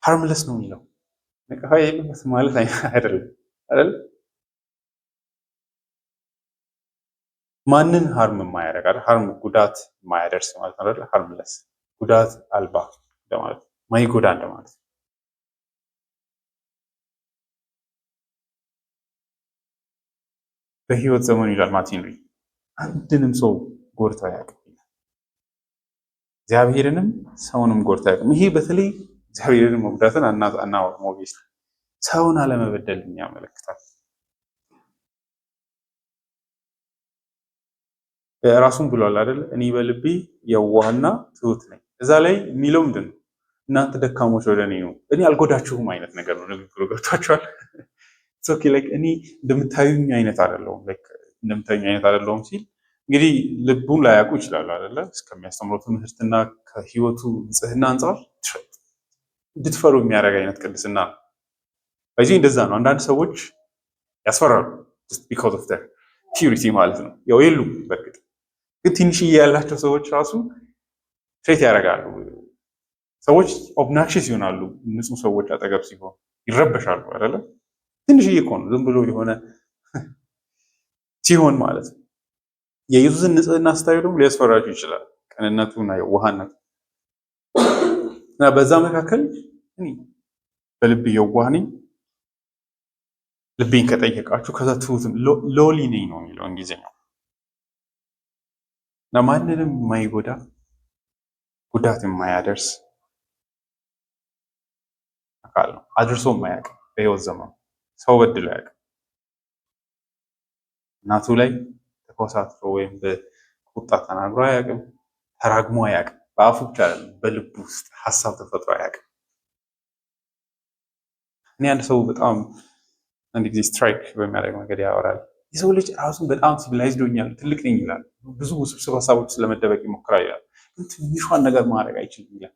ሃርምለስ ነው የሚለው ነቀፋ የሌለበት ማለት አይደለም አይደል? ማንን ሃርም የማያደርግ አይደል? ሃርም ጉዳት የማያደርስ ማለት ነው አይደል? ሃርምለስ ጉዳት አልባ እንደማለት ማይጎዳ እንደማለት። በህይወት ዘመኑ ይላል ማርቲን ሉተር አንድንም ሰው ጎድቶ አያውቅም። እግዚአብሔርንም ሰውንም ጎድቶ አያውቅም። ይሄ በተለይ እግዚአብሔርን መጉዳትን አናወራም። ሞቢስ ሰውን አለመበደልን ያመለክታል። ራሱን ብሏል አይደል? እኔ በልቤ የዋህና ትሁት ነኝ። እዛ ላይ የሚለው ምንድን ነው? እናንተ ደካሞች ወደ እኔ ነው፣ እኔ አልጎዳችሁም አይነት ነገር ነው ንግግሩ። ገብቷችኋል? እኔ እንደምታዩኝ አይነት አይደለሁም፣ እንደምታዩኝ አይነት አይደለሁም ሲል እንግዲህ ልቡን ላያውቁ ይችላሉ አይደለ? እስከሚያስተምረው ትምህርትና ከህይወቱ ንጽህና አንጻር እንድትፈሩ የሚያደርግ አይነት ቅድስና ነው። በዚህ እንደዛ ነው። አንዳንድ ሰዎች ያስፈራሉ just because of their purity ማለት ነው። ያው የሉም በእርግጥ ግን ትንሽዬ ያላቸው ሰዎች ራሱ ትሬት ያደርጋሉ። ሰዎች ኦብናክሽስ ይሆናሉ። ንጹህ ሰዎች አጠገብ ሲሆን ይረበሻሉ አይደለ? ትንሽዬ እኮ ነው ዝም ብሎ የሆነ ሲሆን ማለት ነው። የኢየሱስን ንጽህና ስታዩ ደግሞ ሊያስፈራችሁ ይችላል። ቅንነቱና የዋህነቱ እና በዛ መካከል እኔ በልቤ የዋህ ነኝ፣ ልቤን ከጠየቃችሁ ከዛ ትሁትም ሎሊ ነኝ ነው የሚለው እንግሊዝኛው። እና ማንንም የማይጎዳ ጉዳት የማያደርስ አካል ነው። አድርሶም አያውቅም። በህይወት ዘመኑ ሰው በድሎ አያውቅም። እናቱ ላይ ተኮሳትሮ ወይም በቁጣ ተናግሮ አያውቅም። ተራግሞ አያውቅም። በአፉ ብቻ በልቡ ውስጥ ሀሳብ ተፈጥሮ አያውቅም። እኔ አንድ ሰው በጣም አንድ ጊዜ ስትራይክ በሚያደርግ መንገድ ያወራል። የሰው ልጅ ራሱን በጣም ሲቪላይዝድ ሆኛል፣ ትልቅ ነኝ ይላል። ብዙ ውስብስብ ሀሳቦች ስለመደበቅ ይሞክራል ይላል። ግን ትንሿን ነገር ማድረግ አይችልም ይላል።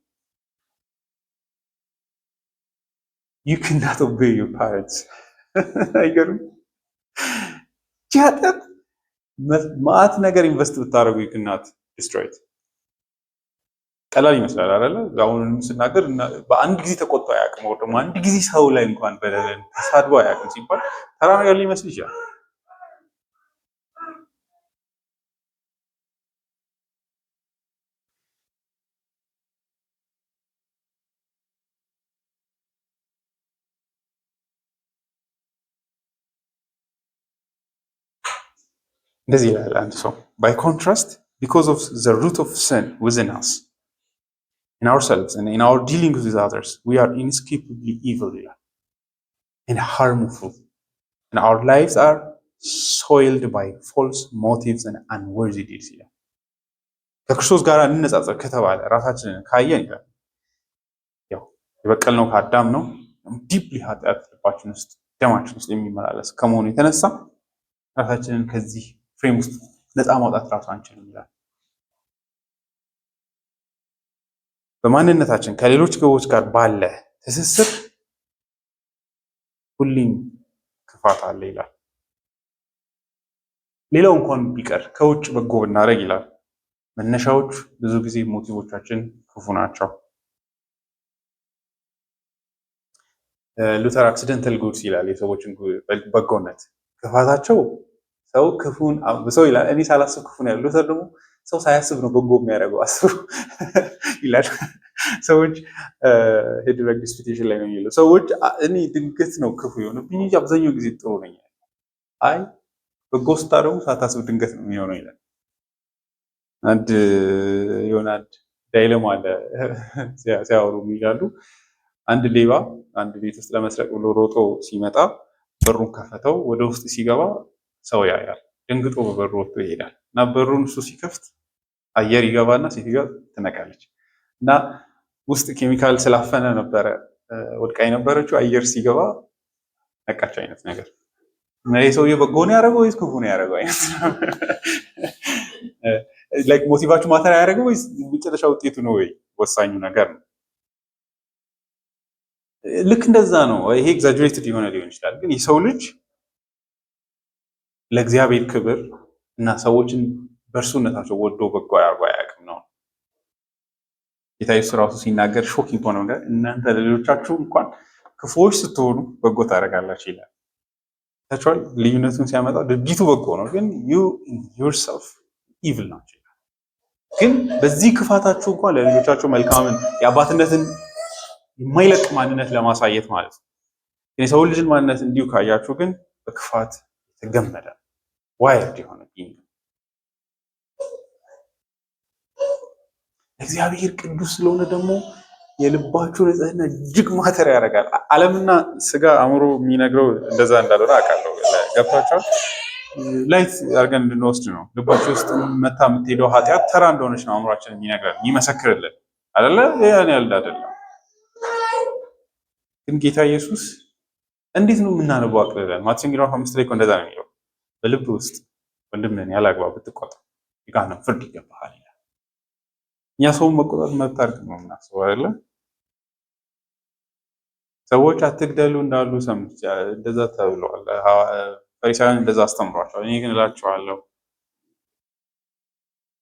you cannot obey your parents አይገርም? ጃጠት ማአት ነገር ኢንቨስት ብታደርጉ you cannot destroy it። ቀላል ይመስላል አይደለ? አሁንም ስናገር በአንድ ጊዜ ተቆጥቶ አያውቅም፣ ወይ ደግሞ አንድ ጊዜ ሰው ላይ እንኳን በደለን ተሳድቦ አያውቅም ሲባል ተራ ነገር ሊመስል ይችላል። እንደዚህ ይላል አንድ ሰው by contrast because of the root of sin within us in ourselves and in our dealings with others we are inescapably evil and harmful and our lives are soiled by false motives and unworthy deeds ይላል። ከክርስቶስ ጋር እንነጻጸር ከተባለ ራሳችንን ካየን ይላል ያው የበቀልነው ከአዳም ነው። ዲፕሊ ኃጢአት ልባችን ውስጥ ደማችን ውስጥ የሚመላለስ ከመሆኑ የተነሳ ራሳችንን ከዚህ ፍሬም ውስጥ ነፃ ማውጣት ራሱ አንችልም ይላል። በማንነታችን ከሌሎች ሰዎች ጋር ባለ ትስስር ሁሌም ክፋት አለ ይላል። ሌላው እንኳን ቢቀር ከውጭ በጎ ብናደርግ ይላል። መነሻዎች ብዙ ጊዜ ሞቲቮቻችን ክፉ ናቸው። ሉተር አክሲደንታል ጉድስ ይላል። የሰዎችን በጎነት ክፋታቸው ሰው ክፉን ሰው ይላል። እኔ ሳላስብ ክፉን ያለው ሉተር ደግሞ ሰው ሳያስብ ነው በጎ የሚያደርገው አስቡ ይላል። ሰዎች ሄድረግ ዲስፒቴሽን ላይ ነው የሚለው ሰዎች እኔ ድንገት ነው ክፉ የሆነብኝ እንጂ አብዛኛው ጊዜ ጥሩ ነኝ። አይ በጎ ስታደርጉ ሳታስብ ድንገት ነው የሚሆነው ይላል። አንድ የሆነ ዳይለማ አለ ሲያወሩ ይላሉ። አንድ ሌባ አንድ ቤት ውስጥ ለመስረቅ ብሎ ሮጦ ሲመጣ በሩን ከፈተው ወደ ውስጥ ሲገባ ሰው ያያል። ደንግጦ በበሩ ወጥቶ ይሄዳል እና በሩን እሱ ሲከፍት አየር ይገባና ሴትዮዋ ትነቃለች እና ውስጥ ኬሚካል ስላፈነ ነበረ ወድቃ የነበረችው አየር ሲገባ ነቃች አይነት ነገር እና የሰውዬው በጎ ነው ያደረገው ወይስ ክፉ ነው ያደረገው አይነት ላይክ ሞቲቫችሁ ማተር ያደረገው ወይስ መጨረሻ ውጤቱ ነው ወይ ወሳኙ ነገር ነው። ልክ እንደዛ ነው። ይሄ ኤግዛጀሬትድ የሆነ ሊሆን ይችላል፣ ግን የሰው ልጅ ለእግዚአብሔር ክብር እና ሰዎችን በእርሱነታቸው ወዶ በጎ አያርጎ አያውቅም ነው። ጌታ ኢየሱስ ራሱ ሲናገር ሾኪንግ ሆነ ነገር እናንተ ለሌሎቻችሁ እንኳን ክፉዎች ስትሆኑ በጎ ታደርጋላችሁ ይላል። ታቻል ልዩነቱን ሲያመጣው ድርጊቱ በጎ ነው፣ ግን you yourself evil ናቸው። ግን በዚህ ክፋታችሁ እንኳን ለሌሎቻችሁ መልካምን የአባትነትን የማይለቅ ማንነት ለማሳየት ማለት ነው። የሰው ልጅን ማንነት እንዲሁ ካያችሁ ግን በክፋት የተገመደ ዋይርድ የሆነ እግዚአብሔር ቅዱስ ስለሆነ ደግሞ የልባችሁ ንጽህና እጅግ ማተር ያደርጋል። ዓለምና ስጋ አእምሮ የሚነግረው እንደዛ እንዳልሆነ አውቃለሁ። ገብታችኋል? ላይት አድርገን እንድንወስድ ነው። ልባችሁ ውስጥ መታ የምትሄደው ኃጢአት ተራ እንደሆነች ነው አእምሯችን የሚነግረን የሚመሰክርልን አይደለ? ያን ያልዳ አይደለም። ግን ጌታ ኢየሱስ እንዴት ነው የምናነበው አቅልለን? ማቴዎስ ምዕራፍ 5 ላይ እንደዛ ነው የሚለው በልብ ውስጥ ወንድምህን ያለ አግባብ ብትቆጣ የገሃነም ፍርድ ይገባሃል ይላል። እኛ ሰውን መቆጣት መብት አድርገን ነው የምናስበው አይደለ? ሰዎች አትግደሉ እንዳሉ ሰምቻለሁ፣ እንደዛ ተብለዋል። ፈሪሳውያን እንደዛ አስተምሯቸዋል። እኔ ግን እላቸዋለሁ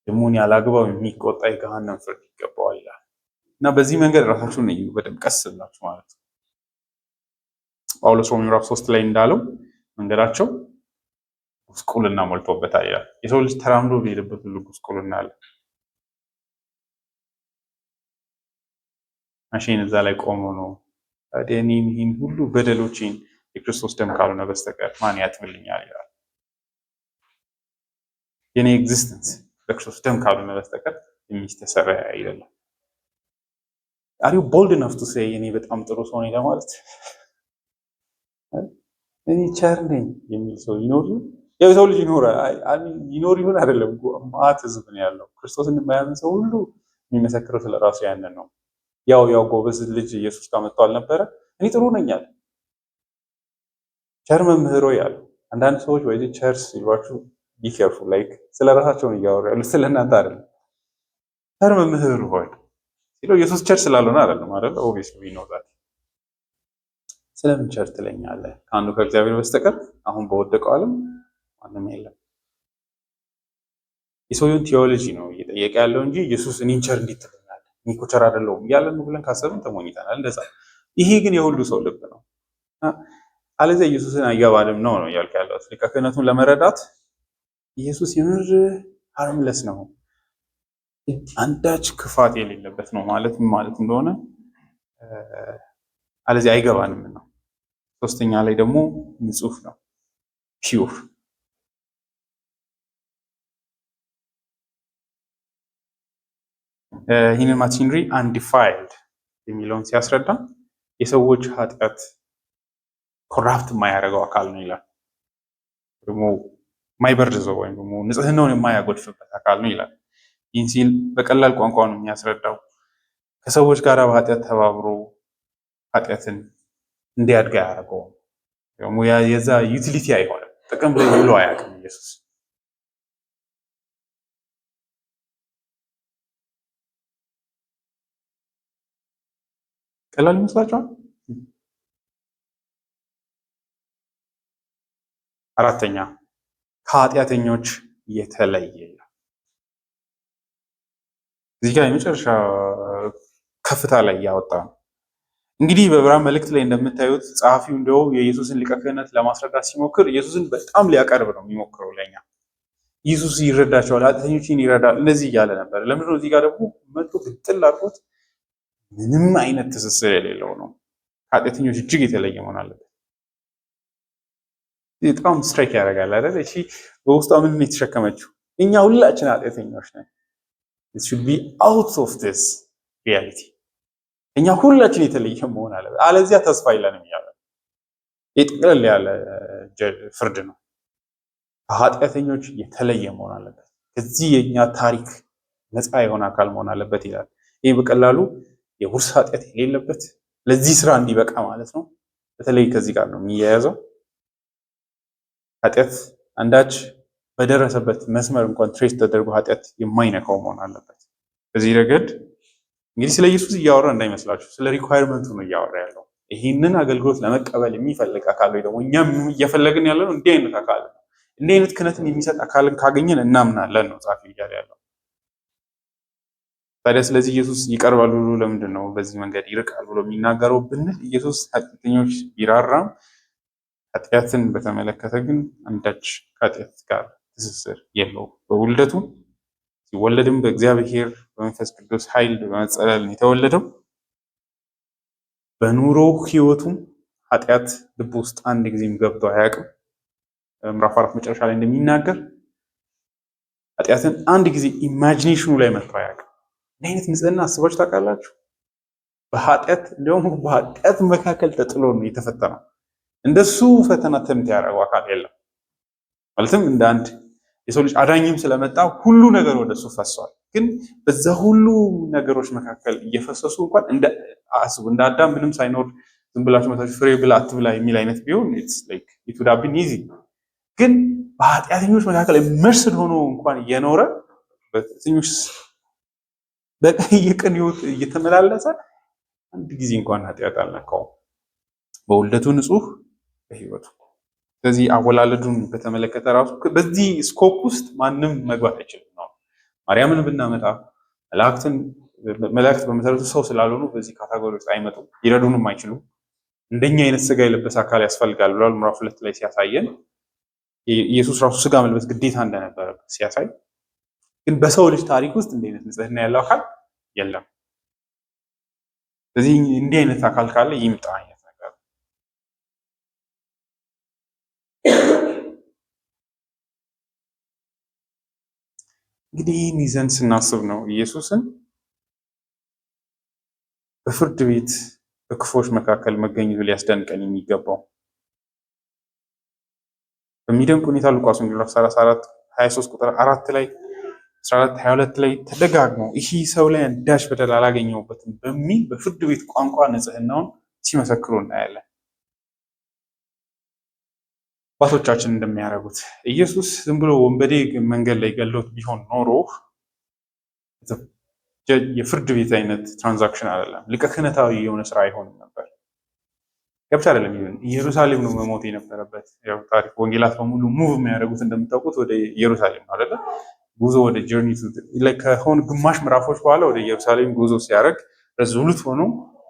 ደሙን ያለ አግባብ የሚቆጣ የገሃነም ፍርድ ይገባዋል ይላል። እና በዚህ መንገድ ራሳችሁን እዩ በደንብ ቀስ ብላችሁ ማለት ነው። ጳውሎስ ሮሜ ምዕራፍ 3 ላይ እንዳለው መንገዳቸው ጉስቁልና ሞልቶበታል ይላል። የሰው ልጅ ተራምዶ ቢሄድበት ሁሉ ጉስቁልና አለ። ማሽን እዛ ላይ ቆሞ ነው ታዲያ ይህን ሁሉ በደሎችን የክርስቶስ ደም ካልሆነ በስተቀር ማን ያጥብልኛል ይላል። የኔ ኤግዚስተንስ በክርስቶስ ደም ካልሆነ በስተቀር የሚስተሰረይ አይደለም። አር ዩ ቦልድ ኢነፍ ቱ ሴይ እኔ በጣም ጥሩ ሰው ነኝ ለማለት? እኔ ቸር ነኝ የሚል ሰው ይኖር ይሆን? ያው ሰው ልጅ ይኖር ይሆን አይደለም እኮ ማት ህዝብ ነው ያለው። ክርስቶስን የማያምን ሰው ሁሉ የሚመሰክረው ስለራሱ ያንን ነው። ያው ጎበዝ ልጅ ኢየሱስ ጋር መጥቶ አልነበረ እኔ ጥሩ ነኝ አለ። ቸር መምህሮ ያለ። አንዳንድ ሰዎች ወይ ቸር ሲሏችሁ ቢኬርፉ ላይክ ስለራሳቸው ነው እያወሩ ያሉት ስለእናንተ አይደለም። ቸር መምህር ሆይ ሲለው ኢየሱስ ቸር ስላልሆነ አይደለም አይደል? ኦብቪየስሊ ይኖራል። ስለምን ቸር ትለኛለህ? ከአንዱ ከእግዚአብሔር በስተቀር አሁን በወደቀው ዓለም ማንም የለም። የሰውየውን ቲዮሎጂ ነው እየጠየቀ ያለው እንጂ ኢየሱስ እኔን ቸር እንዴት ትለኛለህ? እኔ እኮ ቸር አይደለሁም እያለን ብለን ካሰብን ተሞኝተናል። እንደዛ ይሄ ግን የሁሉ ሰው ልብ ነው። አለዚያ ኢየሱስን አይገባንም ነው እያልክ ያለው። ሊቀ ክህነቱን ለመረዳት ኢየሱስ የምር ሃርምለስ ነው፣ አንዳች ክፋት የሌለበት ነው ማለት እንደሆነ አለዚያ አይገባንም ነው። ሶስተኛ ላይ ደግሞ ንጹህ ነው፣ ፒውር። ይህንን ማቲንሪ አንዲፋይልድ የሚለውን ሲያስረዳ የሰዎች ኃጢአት ኮራፕት የማያደርገው አካል ነው ይላል። ደግሞ የማይበርዘው ወይም ደግሞ ንጽህናውን የማያጎድፍበት አካል ነው ይላል። ይህን ሲል በቀላል ቋንቋ ነው የሚያስረዳው። ከሰዎች ጋር በኃጢአት ተባብሮ ኃጢአትን እንዲያድግ አያደርገውም። ደግሞ የዛ ዩቲሊቲ አይሆንም፣ ጥቅም ላይ ውሎ አያውቅም ኢየሱስ። ቀላል ይመስላችኋል? አራተኛ ከኃጢአተኞች የተለየ። እዚህ ጋር የመጨረሻ ከፍታ ላይ ያወጣ ነው። እንግዲህ በዕብራውያን መልእክት ላይ እንደምታዩት ጸሐፊው እንደው የኢየሱስን ሊቀ ክህነት ለማስረዳት ሲሞክር ኢየሱስን በጣም ሊያቀርብ ነው የሚሞክረው ለኛ። ኢየሱስ ይረዳቸዋል፣ ኃጢአተኞችን ይረዳል፣ እንደዚህ እያለ ነበር። ለምንድነው እዚህ ጋር ደግሞ መጥቶ ግጥል አድርጎት ምንም አይነት ትስስር የሌለው ነው። ከኃጢአተኞች እጅግ የተለየ መሆን አለበት። በጣም ስትራይክ ያደርጋል አይደል? እሺ በውስጧ ምንድን ነው የተሸከመችው? እኛ ሁላችን ኃጢአተኞች ነን። it should be out of this reality። እኛ ሁላችን የተለየ መሆን አለበት፣ አለዚያ ተስፋ የለንም እያለ የጠቅለል ያለ ፍርድ ነው። ከኃጢአተኞች የተለየ መሆን አለበት፣ ከዚህ የኛ ታሪክ ነፃ የሆነ አካል መሆን አለበት ይላል። ይህ በቀላሉ የውርስ ኃጢአት የሌለበት ለዚህ ስራ እንዲበቃ ማለት ነው። በተለይ ከዚህ ጋር ነው የሚያያዘው። ኃጢአት አንዳች በደረሰበት መስመር እንኳን ትሬስ ተደርጎ ኃጢአት የማይነካው መሆን አለበት። በዚህ ረገድ እንግዲህ ስለ ኢየሱስ እያወራ እንዳይመስላችሁ፣ ስለ ሪኳየርመንቱ ነው እያወራ ያለው። ይህንን አገልግሎት ለመቀበል የሚፈልግ አካል ወይ ደግሞ እኛም እየፈለግን ያለ ነው እንዲህ አይነት አካል ነው። እንዲህ አይነት ክህነትን የሚሰጥ አካልን ካገኘን እናምናለን ነው ጻፊ እያለ ያለው። ታዲያ ስለዚህ ኢየሱስ ይቀርባል ብሎ ለምንድን ነው በዚህ መንገድ ይርቃል ብሎ የሚናገረው ብንል፣ ኢየሱስ ኃጢአተኞች ቢራራም ኃጢአትን በተመለከተ ግን አንዳች ከኃጢአት ጋር ትስስር የለውም። በውልደቱ ሲወለድም በእግዚአብሔር በመንፈስ ቅዱስ ኃይል በመጸለል ነው የተወለደው። በኑሮ ህይወቱም ኃጢአት ልብ ውስጥ አንድ ጊዜም ገብቶ አያውቅም። ምዕራፍ 4 መጨረሻ ላይ እንደሚናገር ኃጢአትን አንድ ጊዜ ኢማጂኔሽኑ ላይ መጥቶ አያውቅም። ምን አይነት ንጽህና አስባችሁ ታውቃላችሁ? በኃጢአት እንዲሁም በኃጢአት መካከል ተጥሎ ነው የተፈተነው። እንደሱ ፈተና ተምት ያደረገው አካል የለም። ማለትም እንደ አንድ የሰው ልጅ አዳኝም ስለመጣ ሁሉ ነገር ወደሱ ፈሷል። ግን በዛ ሁሉ ነገሮች መካከል እየፈሰሱ እንኳን እንደ አዳም ምንም ሳይኖር ዝም ብላችሁ መታችሁ ፍሬ ብላ አትብላ የሚል አይነት ቢሆን ኢት ውድ ሃቭ ቢን ኢዚ። ግን በኃጢአተኞች መካከል ኢመርስድ ሆኖ እንኳን እየኖረ በኃጢአተኞች በቀን ህይወት እየተመላለሰ አንድ ጊዜ እንኳን ኃጢአት አልነካውም። በውልደቱ ንጹህ፣ በህይወቱ። ስለዚህ አወላለዱን በተመለከተ ራሱ በዚህ ስኮፕ ውስጥ ማንም መግባት አይችልም ነው። ማርያምን ብናመጣ መላእክት በመሰረቱ ሰው ስላልሆኑ በዚህ ካታጎሪ ውስጥ አይመጡም፣ ሊረዱንም አይችሉም። እንደኛ አይነት ስጋ የለበሰ አካል ያስፈልጋል ብሏል ምዕራፍ 2 ላይ ሲያሳየን። ኢየሱስ ራሱ ስጋ መልበስ ግዴታ እንደነበረበት ሲያሳይ፣ ግን በሰው ልጅ ታሪክ ውስጥ እንዲህ አይነት ንጽህና ያለው አካል የለም። ስለዚህ እንዲህ አይነት አካል ካለ ይምጣ አይነት ነገር። እንግዲህ ይህን ይዘን ስናስብ ነው ኢየሱስን በፍርድ ቤት በክፎች መካከል መገኘቱ ሊያስደንቀን የሚገባው። በሚደንቅ ሁኔታ ሉቃስ ወንጌል 34 23 ቁጥር 4 ላይ 14 22 ላይ ተደጋግሞ ይህ ሰው ላይ አንዳች በደል አላገኘሁበትም በሚል በፍርድ ቤት ቋንቋ ንጽህናውን ሲመሰክሩ እናያለን። አባቶቻችን እንደሚያደርጉት ኢየሱስ ዝም ብሎ ወንበዴ መንገድ ላይ ገሎት ቢሆን ኖሮ የፍርድ ቤት አይነት ትራንዛክሽን አይደለም፣ ሊቀ ክህነታዊ የሆነ ስራ አይሆንም ነበር። ገብቻ አይደለም። ይሁን ኢየሩሳሌም ነው መሞት የነበረበት። ያው ታሪክ ወንጌላት በሙሉ ሙቭ የሚያደርጉት እንደምታውቁት ወደ ኢየሩሳሌም ነው አይደለ? ጉዞ ወደ ጆርኒ ላይ ከሆኑ ግማሽ ምዕራፎች በኋላ ወደ ኢየሩሳሌም ጉዞ ሲያደርግ ረዞሉት ሆኖ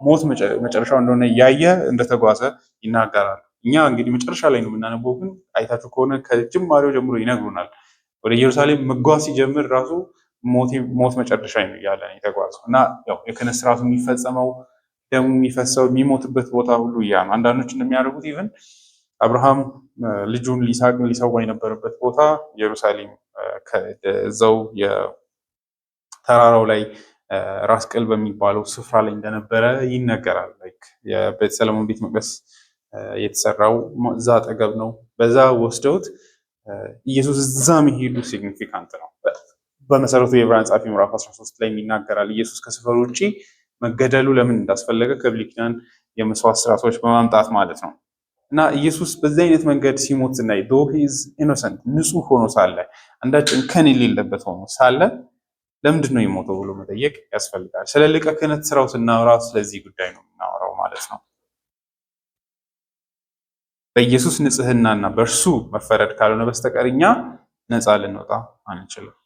ሞት መጨረሻው እንደሆነ እያየ እንደተጓዘ ይናገራል። እኛ እንግዲህ መጨረሻ ላይ ነው የምናነበው፣ ግን አይታችሁ ከሆነ ከጅማሬው ጀምሮ ይነግሩናል። ወደ ኢየሩሳሌም መጓዝ ሲጀምር ራሱ ሞት መጨረሻ ነው እያለ የተጓዘው እና ያው የክህነት ስርዓቱ የሚፈጸመው ደሙ የሚፈሰው የሚሞትበት ቦታ ሁሉ ያ ነው። አንዳንዶች እንደሚያደርጉት ኢቭን አብርሃም ልጁን ይስሐቅን ሊሰዋ የነበረበት ቦታ ኢየሩሳሌም እዛው የተራራው ላይ ራስ ቅል በሚባለው ስፍራ ላይ እንደነበረ ይነገራል። የቤተ ሰለሞን ቤተ መቅደስ የተሰራው እዛ አጠገብ ነው። በዛ ወስደውት ኢየሱስ እዛ መሄዱ ሲግኒፊካንት ነው። በመሰረቱ የዕብራውያን ጸሐፊ ምዕራፍ 13 ላይ ይናገራል። ኢየሱስ ከሰፈሩ ውጪ መገደሉ ለምን እንዳስፈለገ ከብሉይ ኪዳን የመስዋዕት ስርዓቶች በማምጣት ማለት ነው። እና ኢየሱስ በዚህ አይነት መንገድ ሲሞት ስናይ ዶ ሂዝ ኢኖሰንት ንጹህ ሆኖ ሳለ አንዳች እንከን የሌለበት ሆኖ ሳለ ለምንድን ነው የሞተው ብሎ መጠየቅ ያስፈልጋል። ስለ ሊቀ ክህነት ስራው ስናወራ ስለዚህ ጉዳይ ነው የምናወራው ማለት ነው። በኢየሱስ ንጽህናና በእርሱ መፈረድ ካልሆነ በስተቀር እኛ ነፃ ልንወጣ አንችልም።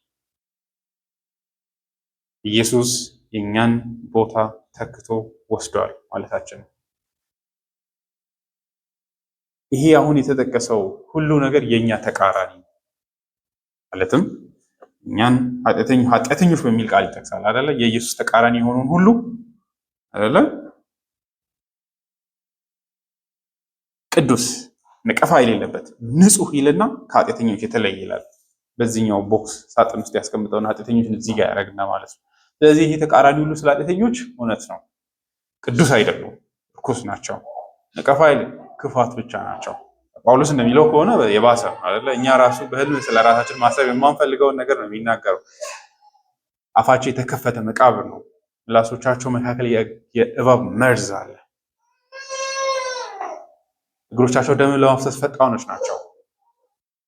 ኢየሱስ የእኛን ቦታ ተክቶ ወስዷል ማለታችን ነው። ይሄ አሁን የተጠቀሰው ሁሉ ነገር የኛ ተቃራኒ ማለትም እኛን ኃጢአተኞች በሚል ቃል ይጠቅሳል አይደለ? የኢየሱስ ተቃራኒ የሆነውን ሁሉ አይደለ? ቅዱስ ነቀፋ የሌለበት ንጹህ ይልና ከኃጢአተኞች የተለየ ይላል። በዚህኛው ቦክስ ሳጥን ውስጥ ያስቀምጠውና ኃጢአተኞች እዚህ ጋር ያደርግና ማለት ነው። ስለዚህ ይሄ ተቃራኒ ሁሉ ስለ ኃጢአተኞች እውነት ነው። ቅዱስ አይደሉም፣ ርኩስ ናቸው። ነቀፋ ክፋት ብቻ ናቸው። ጳውሎስ እንደሚለው ከሆነ የባሰ አይደለ? እኛ ራሱ በህልም ስለ ራሳችን ማሰብ የማንፈልገውን ነገር ነው የሚናገረው። አፋቸው የተከፈተ መቃብር ነው። ምላሶቻቸው መካከል የእባብ መርዝ አለ። እግሮቻቸው ደምን ለማፍሰስ ፈጣኖች ናቸው።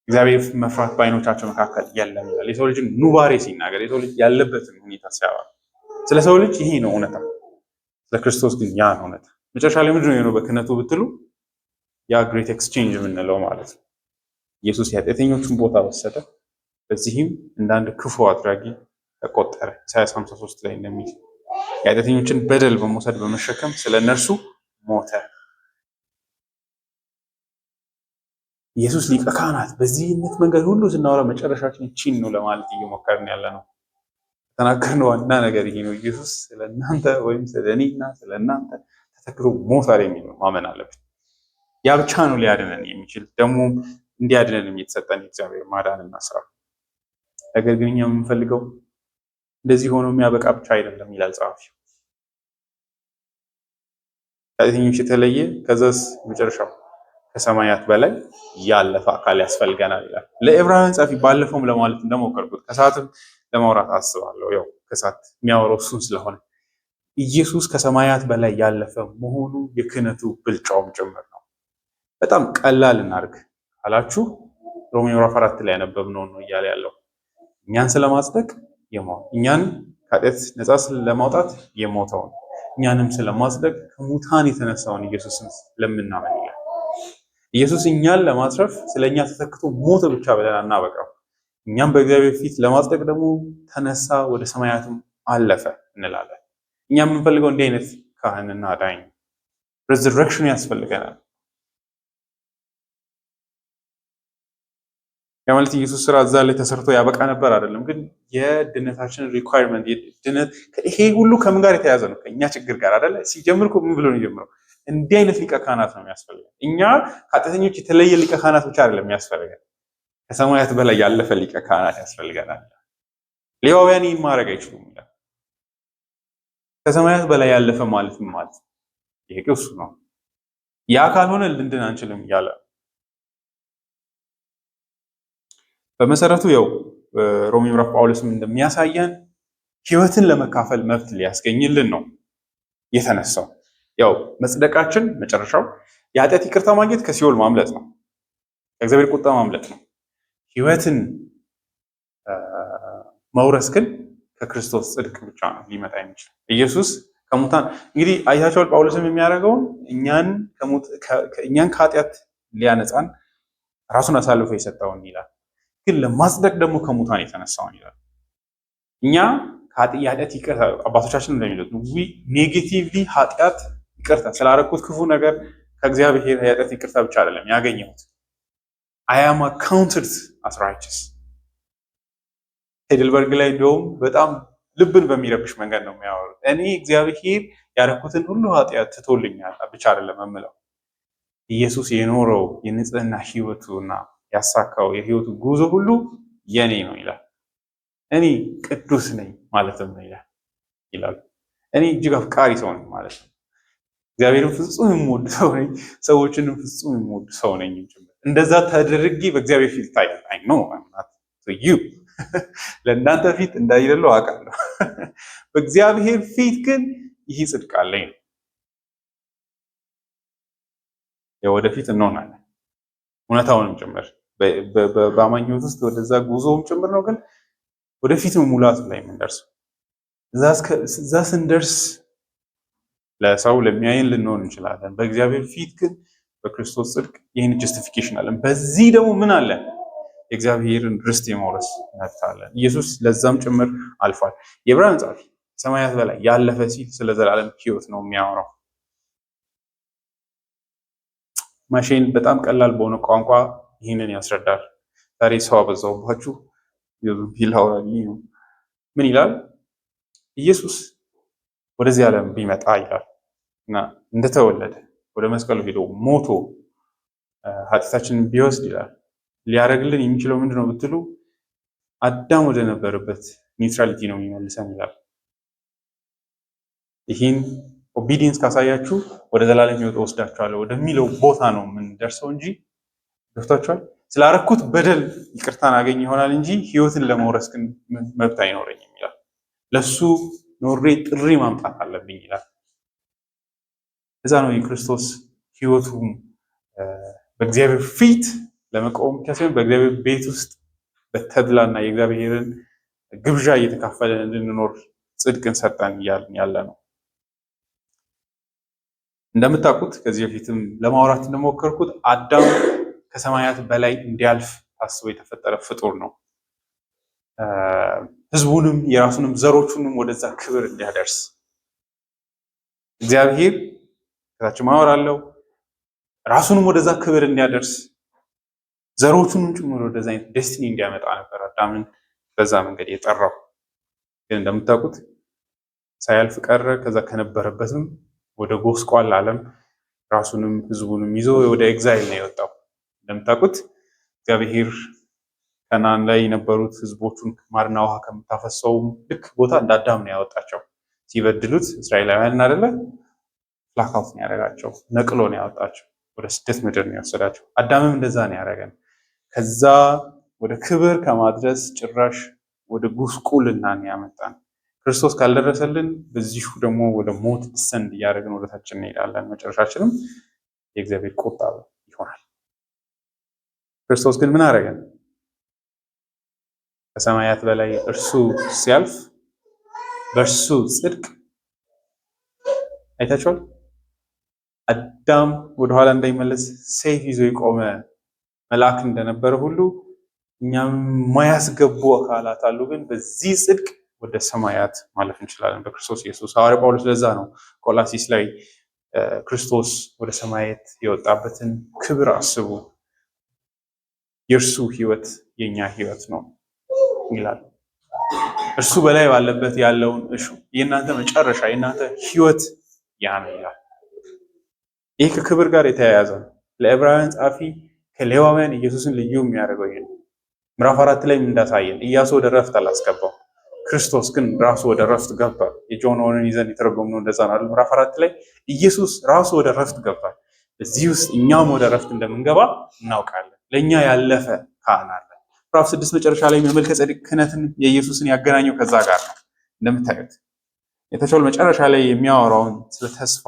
እግዚአብሔር መፍራት በዓይኖቻቸው መካከል የለም ይላል። የሰው ልጅን ኑባሬ ሲናገር የሰው ልጅ ያለበትን ሁኔታ ሲያወራ ስለ ሰው ልጅ ይሄ ነው እውነታ። ስለ ክርስቶስ ግን ያ ነው እውነታ። መጨረሻ ላይ ምንድን ነው የሆነው በክህነቱ ብትሉ ያ ግሬት ኤክስቼንጅ የምንለው ማለት ነው። ኢየሱስ የኃጢአተኞቹን ቦታ ወሰደ፣ በዚህም እንደ አንድ ክፉ አድራጊ ተቆጠረ። ኢሳይያስ 53 ላይ እንደሚል የኃጢአተኞችን በደል በመውሰድ በመሸከም ስለ እነርሱ ሞተ። ኢየሱስ ሊቀ ካህናት በዚህነት መንገድ ሁሉ ስናወራ መጨረሻችን ቺን ነው ለማለት እየሞከርን ያለ ነው። ተናገርነው ዋና ነገር ይሄ ነው። ኢየሱስ ስለእናንተ ወይም ስለእኔና ስለእናንተ ተተክቶ ሞቷል የሚል ማመን አለብን። ያ ብቻ ነው ሊያድነን የሚችል ደግሞ እንዲያድነን የተሰጠን የእግዚአብሔር ማዳንና ስራ። ነገር ግን እኛ የምንፈልገው እንደዚህ ሆኖ የሚያበቃ ብቻ አይደለም ይላል ጸሐፊው። ከኃጢአተኞች የተለየ ከዛስ መጨረሻው ከሰማያት በላይ ያለፈ አካል ያስፈልገናል ይላል። ለዕብራውያን ጸሐፊ ባለፈውም ለማለት እንደሞከርኩት ከሰዓትም ለማውራት አስባለሁ። ያው ከሰዓት የሚያወራው እሱን ስለሆነ ኢየሱስ ከሰማያት በላይ ያለፈ መሆኑ የክህነቱ ብልጫውም ጭምር ነው። በጣም ቀላል እናድርግ ካላችሁ ሮሜ ምዕራፍ 4 ላይ ያነበብነው ነው እያለ ያለው እኛን ስለማጽደቅ እኛን ከኃጢአት ነፃ ለማውጣት የሞተውን እኛንም ስለማጽደቅ ከሙታን የተነሳውን ኢየሱስን ለምናመን ይላል። ኢየሱስ እኛን ለማትረፍ ስለኛ ተተክቶ ሞተ ብቻ ብለን አናበቃው። እኛም በእግዚአብሔር ፊት ለማጽደቅ ደግሞ ተነሳ፣ ወደ ሰማያትም አለፈ እንላለን። እኛ የምንፈልገው እንዲህ አይነት ካህንና ዳኝ ሬዘረክሽኑ ያስፈልገናል። ያ ማለት ኢየሱስ ስራ እዛ ላይ ተሰርቶ ያበቃ ነበር አይደለም፣ ግን የድነታችን ሪኳየርመንት ድነት ይሄ ሁሉ ከምን ጋር የተያዘ ነው? ከእኛ ችግር ጋር አይደለ? ሲጀምር ምን ብሎ ነው የጀመረው? እንዲህ አይነት ሊቀ ካህናት ነው የሚያስፈልገን። እኛ ከኃጢአተኞች የተለየ ሊቀ ካህናት ብቻ አይደለም የሚያስፈልገን፣ ከሰማያት በላይ ያለፈ ሊቀ ካህናት ያስፈልገናል። ሌዋውያን ይህን ማድረግ አይችሉም ይላል። ከሰማያት በላይ ያለፈ ማለት ምን ማለት ነው? ጥያቄው እሱ ነው። ያ ካልሆነ ልንድን አንችልም እያለ በመሰረቱ ያው ሮሜ ምዕራፍ ጳውሎስም እንደሚያሳየን ህይወትን ለመካፈል መብት ሊያስገኝልን ነው የተነሳው። ያው መጽደቃችን መጨረሻው የኃጢአት ይቅርታ ማግኘት ከሲኦል ማምለጥ ነው፣ ከእግዚአብሔር ቁጣ ማምለጥ ነው። ህይወትን መውረስ ግን ከክርስቶስ ጽድቅ ብቻ ነው ሊመጣ የሚችል። ኢየሱስ ከሙታን እንግዲህ አይታችኋል፣ ጳውሎስም የሚያደርገውን እኛን ከኃጢአት ሊያነጻን ራሱን አሳልፎ የሰጠውን ይላል። ግን ለማጽደቅ ደግሞ ከሙታን የተነሳውን ይላል። እኛ የኃጢአት ይቅርታ አባቶቻችን እንደሚሉት ኔጌቲቭሊ ኃጢአት ይቅርታ ስላደረኩት ክፉ ነገር ከእግዚአብሔር የኃጢአት ይቅርታ ብቻ አይደለም ያገኘሁት፣ I am accounted as righteous። ሄድልበርግ ላይ እንደውም በጣም ልብን በሚረብሽ መንገድ ነው የሚያወሩት። እኔ እግዚአብሔር ያደረኩትን ሁሉ ኃጢአት ትቶልኛል ብቻ አይደለም የምለው፣ ኢየሱስ የኖረው የንጽህና ህይወቱና ያሳካው የህይወቱ ጉዞ ሁሉ የኔ ነው ይላል። እኔ ቅዱስ ነኝ ማለትም ነው ይላል። እኔ እጅግ አፍቃሪ ሰው ነኝ ማለት ነው። እግዚአብሔርን ፍጹም የምወድ ሰው ነኝ፣ ሰዎችንም ፍጹም የምወድ ሰው ነኝ ጭምር። እንደዛ ተደርጌ በእግዚአብሔር ፊት ይታያል። አይ ኖ ለእናንተ ፊት እንዳይደለው አውቃለሁ። በእግዚአብሔር ፊት ግን ይህ ጽድቅ አለኝ ነው። ወደፊት እንሆናለን እውነታውንም ጭምር በአማኝ ሕይወት ውስጥ ወደዛ ጉዞውም ጭምር ነው። ግን ወደፊትም ሙላቱ ላይ የምንደርሰው እዛ ስንደርስ ለሰው ለሚያየን ልንሆን እንችላለን። በእግዚአብሔር ፊት ግን በክርስቶስ ጽድቅ ይህን ጀስቲፊኬሽን አለን። በዚህ ደግሞ ምን አለን? የእግዚአብሔርን ርስት የመውረስ መብት አለን። ኢየሱስ ለዛም ጭምር አልፏል። የዕብራውያን ጸሐፊ ሰማያት በላይ ያለፈ ሲል ስለ ዘላለም ሕይወት ነው የሚያወራው። ማሽን በጣም ቀላል በሆነ ቋንቋ ይህንን ያስረዳል። ዛሬ ሰው አበዛውባችሁ ቢላውራኒ ምን ይላል? ኢየሱስ ወደዚህ ዓለም ቢመጣ ይላል እና እንደተወለደ ወደ መስቀሉ ሄዶ ሞቶ ኃጢአታችንን ቢወስድ ይላል ሊያደርግልን የሚችለው ምንድነው ብትሉ አዳም ወደ ነበረበት ኒውትራሊቲ ነው የሚመልሰን ይላል። ይህን ኦቢዲየንስ ካሳያችሁ ወደ ዘላለም ሕይወት ወስዳችኋለሁ ወደሚለው ቦታ ነው የምንደርሰው እንጂ ገብታችኋል። ስላረኩት በደል ይቅርታን አገኝ ይሆናል እንጂ ሕይወትን ለመውረስ ግን መብት አይኖረኝም ይላል። ለሱ ኖሬ ጥሪ ማምጣት አለብኝ ይላል። እዛ ነው የክርስቶስ ሕይወቱ በእግዚአብሔር ፊት ለመቆም ብቻ ሳይሆን በእግዚአብሔር ቤት ውስጥ በተድላና የእግዚአብሔርን ግብዣ እየተካፈለን እንድንኖር ጽድቅን ሰጠን እያልን ያለ ነው። እንደምታውቁት ከዚህ በፊትም ለማውራት እንደሞከርኩት አዳም ከሰማያት በላይ እንዲያልፍ ታስቦ የተፈጠረ ፍጡር ነው። ህዝቡንም የራሱንም ዘሮቹንም ወደዛ ክብር እንዲያደርስ እግዚአብሔር ከታች ማወር አለው ራሱንም ወደዛ ክብር እንዲያደርስ ዘሮቹንም ጭምር ወደዛ አይነት ዴስቲኒ እንዲያመጣ ነበር አዳምን በዛ መንገድ የጠራው። ግን እንደምታውቁት ሳያልፍ ቀረ። ከዛ ከነበረበትም ወደ ጎስቋል ዓለም ራሱንም ህዝቡንም ይዞ ወደ ኤግዛይል ነው የወጣው። እንደምታውቁት እግዚአብሔር ከናን ላይ የነበሩት ህዝቦቹን ማርና ውሃ ከምታፈሰውም ልክ ቦታ እንደ አዳም ነው ያወጣቸው። ሲበድሉት እስራኤላውያን አይደለ ፍላካውት ነው ያደረጋቸው፣ ነቅሎ ነው ያወጣቸው፣ ወደ ስደት ምድር ነው የወሰዳቸው። አዳምም እንደዛ ነው ያደረገን። ከዛ ወደ ክብር ከማድረስ ጭራሽ ወደ ጉስቁልና ነው ያመጣን። ክርስቶስ ካልደረሰልን በዚሁ ደግሞ ወደ ሞት ሰንድ እያደረግን ወደታችን እንሄዳለን። መጨረሻችንም የእግዚአብሔር ቁጣ ይሆናል። ክርስቶስ ግን ምን አደረገን? ከሰማያት በላይ እርሱ ሲያልፍ በእርሱ ጽድቅ አይታችኋል። አዳም ወደኋላ እንዳይመለስ ሰይፍ ይዞ የቆመ መልአክ እንደነበረ ሁሉ እኛም የማያስገቡ አካላት አሉ። ግን በዚህ ጽድቅ ወደ ሰማያት ማለፍ እንችላለን በክርስቶስ ኢየሱስ። ሐዋርያ ጳውሎስ ለዛ ነው ቆላሲስ ላይ ክርስቶስ ወደ ሰማያት የወጣበትን ክብር አስቡ፣ የእርሱ ህይወት የኛ ህይወት ነው ይላል። እርሱ በላይ ባለበት ያለውን እሹ የእናንተ መጨረሻ የእናንተ ህይወት ያ ነው ይላል። ይህ ከክብር ጋር የተያያዘ ነው። ለዕብራውያን ጸሐፊ ከሌዋውያን ኢየሱስን ልዩ የሚያደርገው ይሄ ነው። ምዕራፍ 4 ላይ እንዳሳየን ኢያሱ ወደ ረፍት አላስገባው። ክርስቶስ ግን ራሱ ወደ ረፍት ገብቷል። የጆን ኦዌንን ይዘን የተረጎምነው እንደዛ ነው። ምዕራፍ 4 ላይ ኢየሱስ ራሱ ወደ ረፍት ገብቷል። እዚህ ውስጥ እኛም ወደ ረፍት እንደምንገባ እናውቃለን። ለእኛ ያለፈ ካህን አለ። ምዕራፍ 6 መጨረሻ ላይ የመልከ ጼዴቅ ክህነትን የኢየሱስን ያገናኘው ከዛ ጋር ነው። እንደምታዩት የተሻለ መጨረሻ ላይ የሚያወራውን ስለ ተስፋ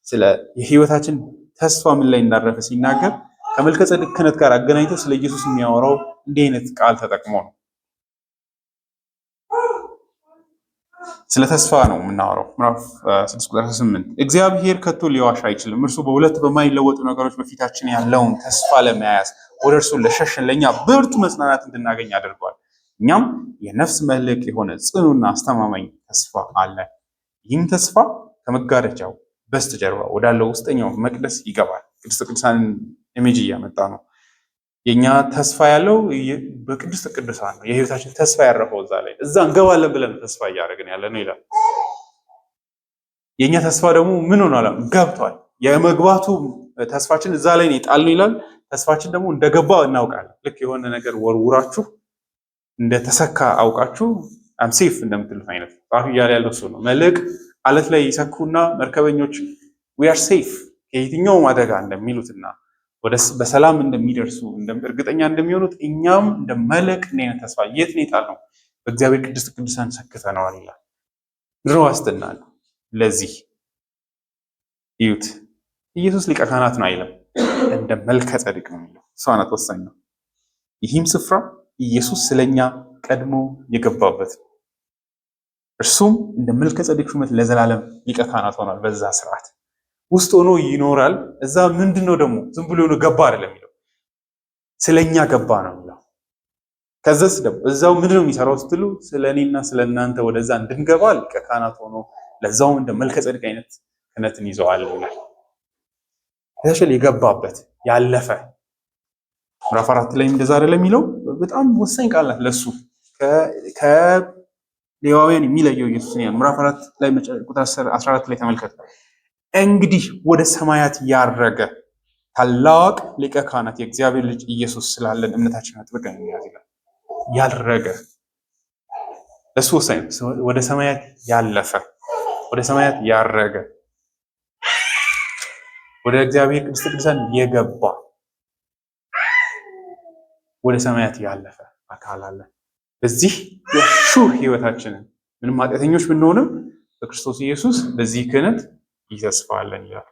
ስለ የህይወታችን ተስፋ ምን ላይ እንዳረፈ ሲናገር ከመልከ ጼዴቅ ክህነት ጋር አገናኝቶ ስለ ኢየሱስ የሚያወራው እንዲህ አይነት ቃል ተጠቅሞ ነው። ስለ ተስፋ ነው የምናወራው። ምዕራፍ 6 ቁጥር 8 እግዚአብሔር ከቶ ሊዋሽ አይችልም። እርሱ በሁለት በማይለወጡ ነገሮች በፊታችን ያለውን ተስፋ ለመያዝ ወደ እርሱ ለሸሽን ለእኛ ብርቱ መጽናናት እንድናገኝ አድርጓል። እኛም የነፍስ መልሕቅ የሆነ ጽኑና አስተማማኝ ተስፋ አለ። ይህም ተስፋ ከመጋረጃው በስተጀርባ ወዳለው ውስጠኛው መቅደስ ይገባል። ቅድስተ ቅዱሳንን ኢሜጅ እያመጣ ነው። የኛ ተስፋ ያለው በቅድስተ ቅዱሳን ነው። የህይወታችን ተስፋ ያረፈው እዛ ላይ እዛ እንገባለን ብለን ተስፋ እያደረግን ያለ ነው ይላል። የኛ ተስፋ ደግሞ ምን ሆኗል? ገብቷል። የመግባቱ ተስፋችን እዛ ላይ ነው የጣልነው ይላል። ተስፋችን ደግሞ እንደገባ እናውቃለን። ልክ የሆነ ነገር ወርውራችሁ እንደተሰካ አውቃችሁ አም ሴፍ እንደምትሉት አይነት ጻፍ እያለ ያለው እሱ ነው። መልሕቅ አለት ላይ ይሰኩና መርከበኞች we are safe ከየትኛውም አደጋ እንደሚሉትና በሰላም እንደሚደርሱ እርግጠኛ እንደሚሆኑት እኛም እንደ መልሕቅ እንደዚህ ተስፋ የት ነው የጣልነው? በእግዚአብሔር ቅድስት ቅዱሳን ሰክተነዋል ይላል። ድሮ ዋስትና ነው ለዚህ ይዩት። ኢየሱስ ሊቀ ካህናት ነው አይልም፣ እንደ መልከ ጼዴቅ ነው የሚለው። እሷ ናት ወሳኝ ነው። ይህም ስፍራ ኢየሱስ ስለኛ ቀድሞ የገባበት ነው። እርሱም እንደ መልከ ጼዴቅ ሹመት ለዘላለም ሊቀ ካህናት ሆኗል። በዛ ስርዓት ውስጥ ሆኖ ይኖራል። እዛ ምንድነው ደግሞ ዝም ብሎ ገባ አይደለም የሚለው፣ ስለኛ ገባ ነው የሚለው። ከዛስ ደግሞ እዛው ምንድነው የሚሰራው ስትሉ ስለኔና ስለናንተ ወደዛ እንድንገባ ሊቀ ካህናት ሆኖ ለዛውም እንደ መልከ ጼዴቅ አይነት ክህነትን ይዘዋል ይላል። ተሸል የገባበት ያለፈ ምዕራፍ 4 ላይ እንደዛ አይደለም የሚለው። በጣም ወሳኝ ቃል ናት ለሱ ከሌዋውያን የሚለየው ኢየሱስ ነው። ምዕራፍ 4 ላይ ቁጥር 14 ላይ ተመልከቱ። እንግዲህ ወደ ሰማያት ያረገ ታላቅ ሊቀ ካህናት የእግዚአብሔር ልጅ ኢየሱስ ስላለን እምነታችንን አጥብቀን እንያዝ ይላል። ያረገ እሱ ወሳኝ ነው። ወደ ሰማያት ያለፈ፣ ወደ ሰማያት ያረገ፣ ወደ እግዚአብሔር ቅድስተ ቅዱሳን የገባ፣ ወደ ሰማያት ያለፈ አካል አለ። በዚህ የሹር ህይወታችንን ምንም ኃጢአተኞች ብንሆንም በክርስቶስ ኢየሱስ በዚህ ክህነት ይተስፋለን ይላል።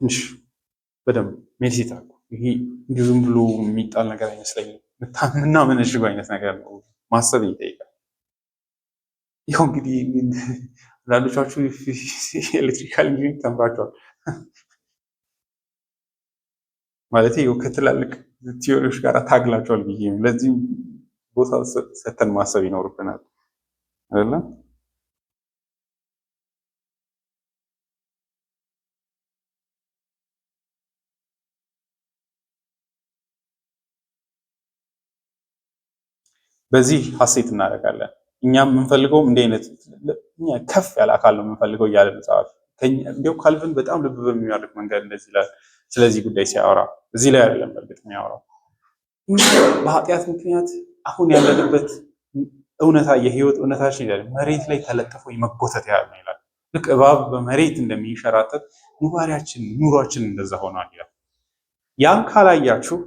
ትንሽ በደንብ ሜዲቴት አድርጉ። ይሄ እንዲሁ ዝም ብሎ የሚጣል ነገር አይመስለኝም። ምና ምንሽጉ አይነት ነገር ነው። ማሰብ ይጠይቃል። ይኸው እንግዲህ አንዳንዶቻችሁ ኤሌክትሪካል ኢንጂነሪንግ ተምራችኋል ማለት ይኸው ከትላልቅ ቲዮሪዎች ጋር ታግላችኋል ብዬ ነው። ለዚህም ቦታ ሰተን ማሰብ ይኖርብናል አይደለ? በዚህ ሐሴት እናደርጋለን። እኛም የምንፈልገው እንዲህ አይነት እኛ ከፍ ያለ አካል ነው የምንፈልገው እያለ መጽሐፍ እንዲያው ካልቪን በጣም ልብ በሚያደርግ መንገድ እንደዚህ ይላል። ስለዚህ ጉዳይ ሲያወራ እዚህ ላይ አይደለም በእርግጥ የሚያወራው በኃጢአት ምክንያት አሁን ያለንበት እውነታ የህይወት እውነታችን ይላል መሬት ላይ ተለጥፎ የመጎተት ያህል ነው ይላል። ልክ እባብ በመሬት እንደሚንሸራተት ኑሯችን እንደዛ ሆኗል ይላል። ያን ካላያችሁ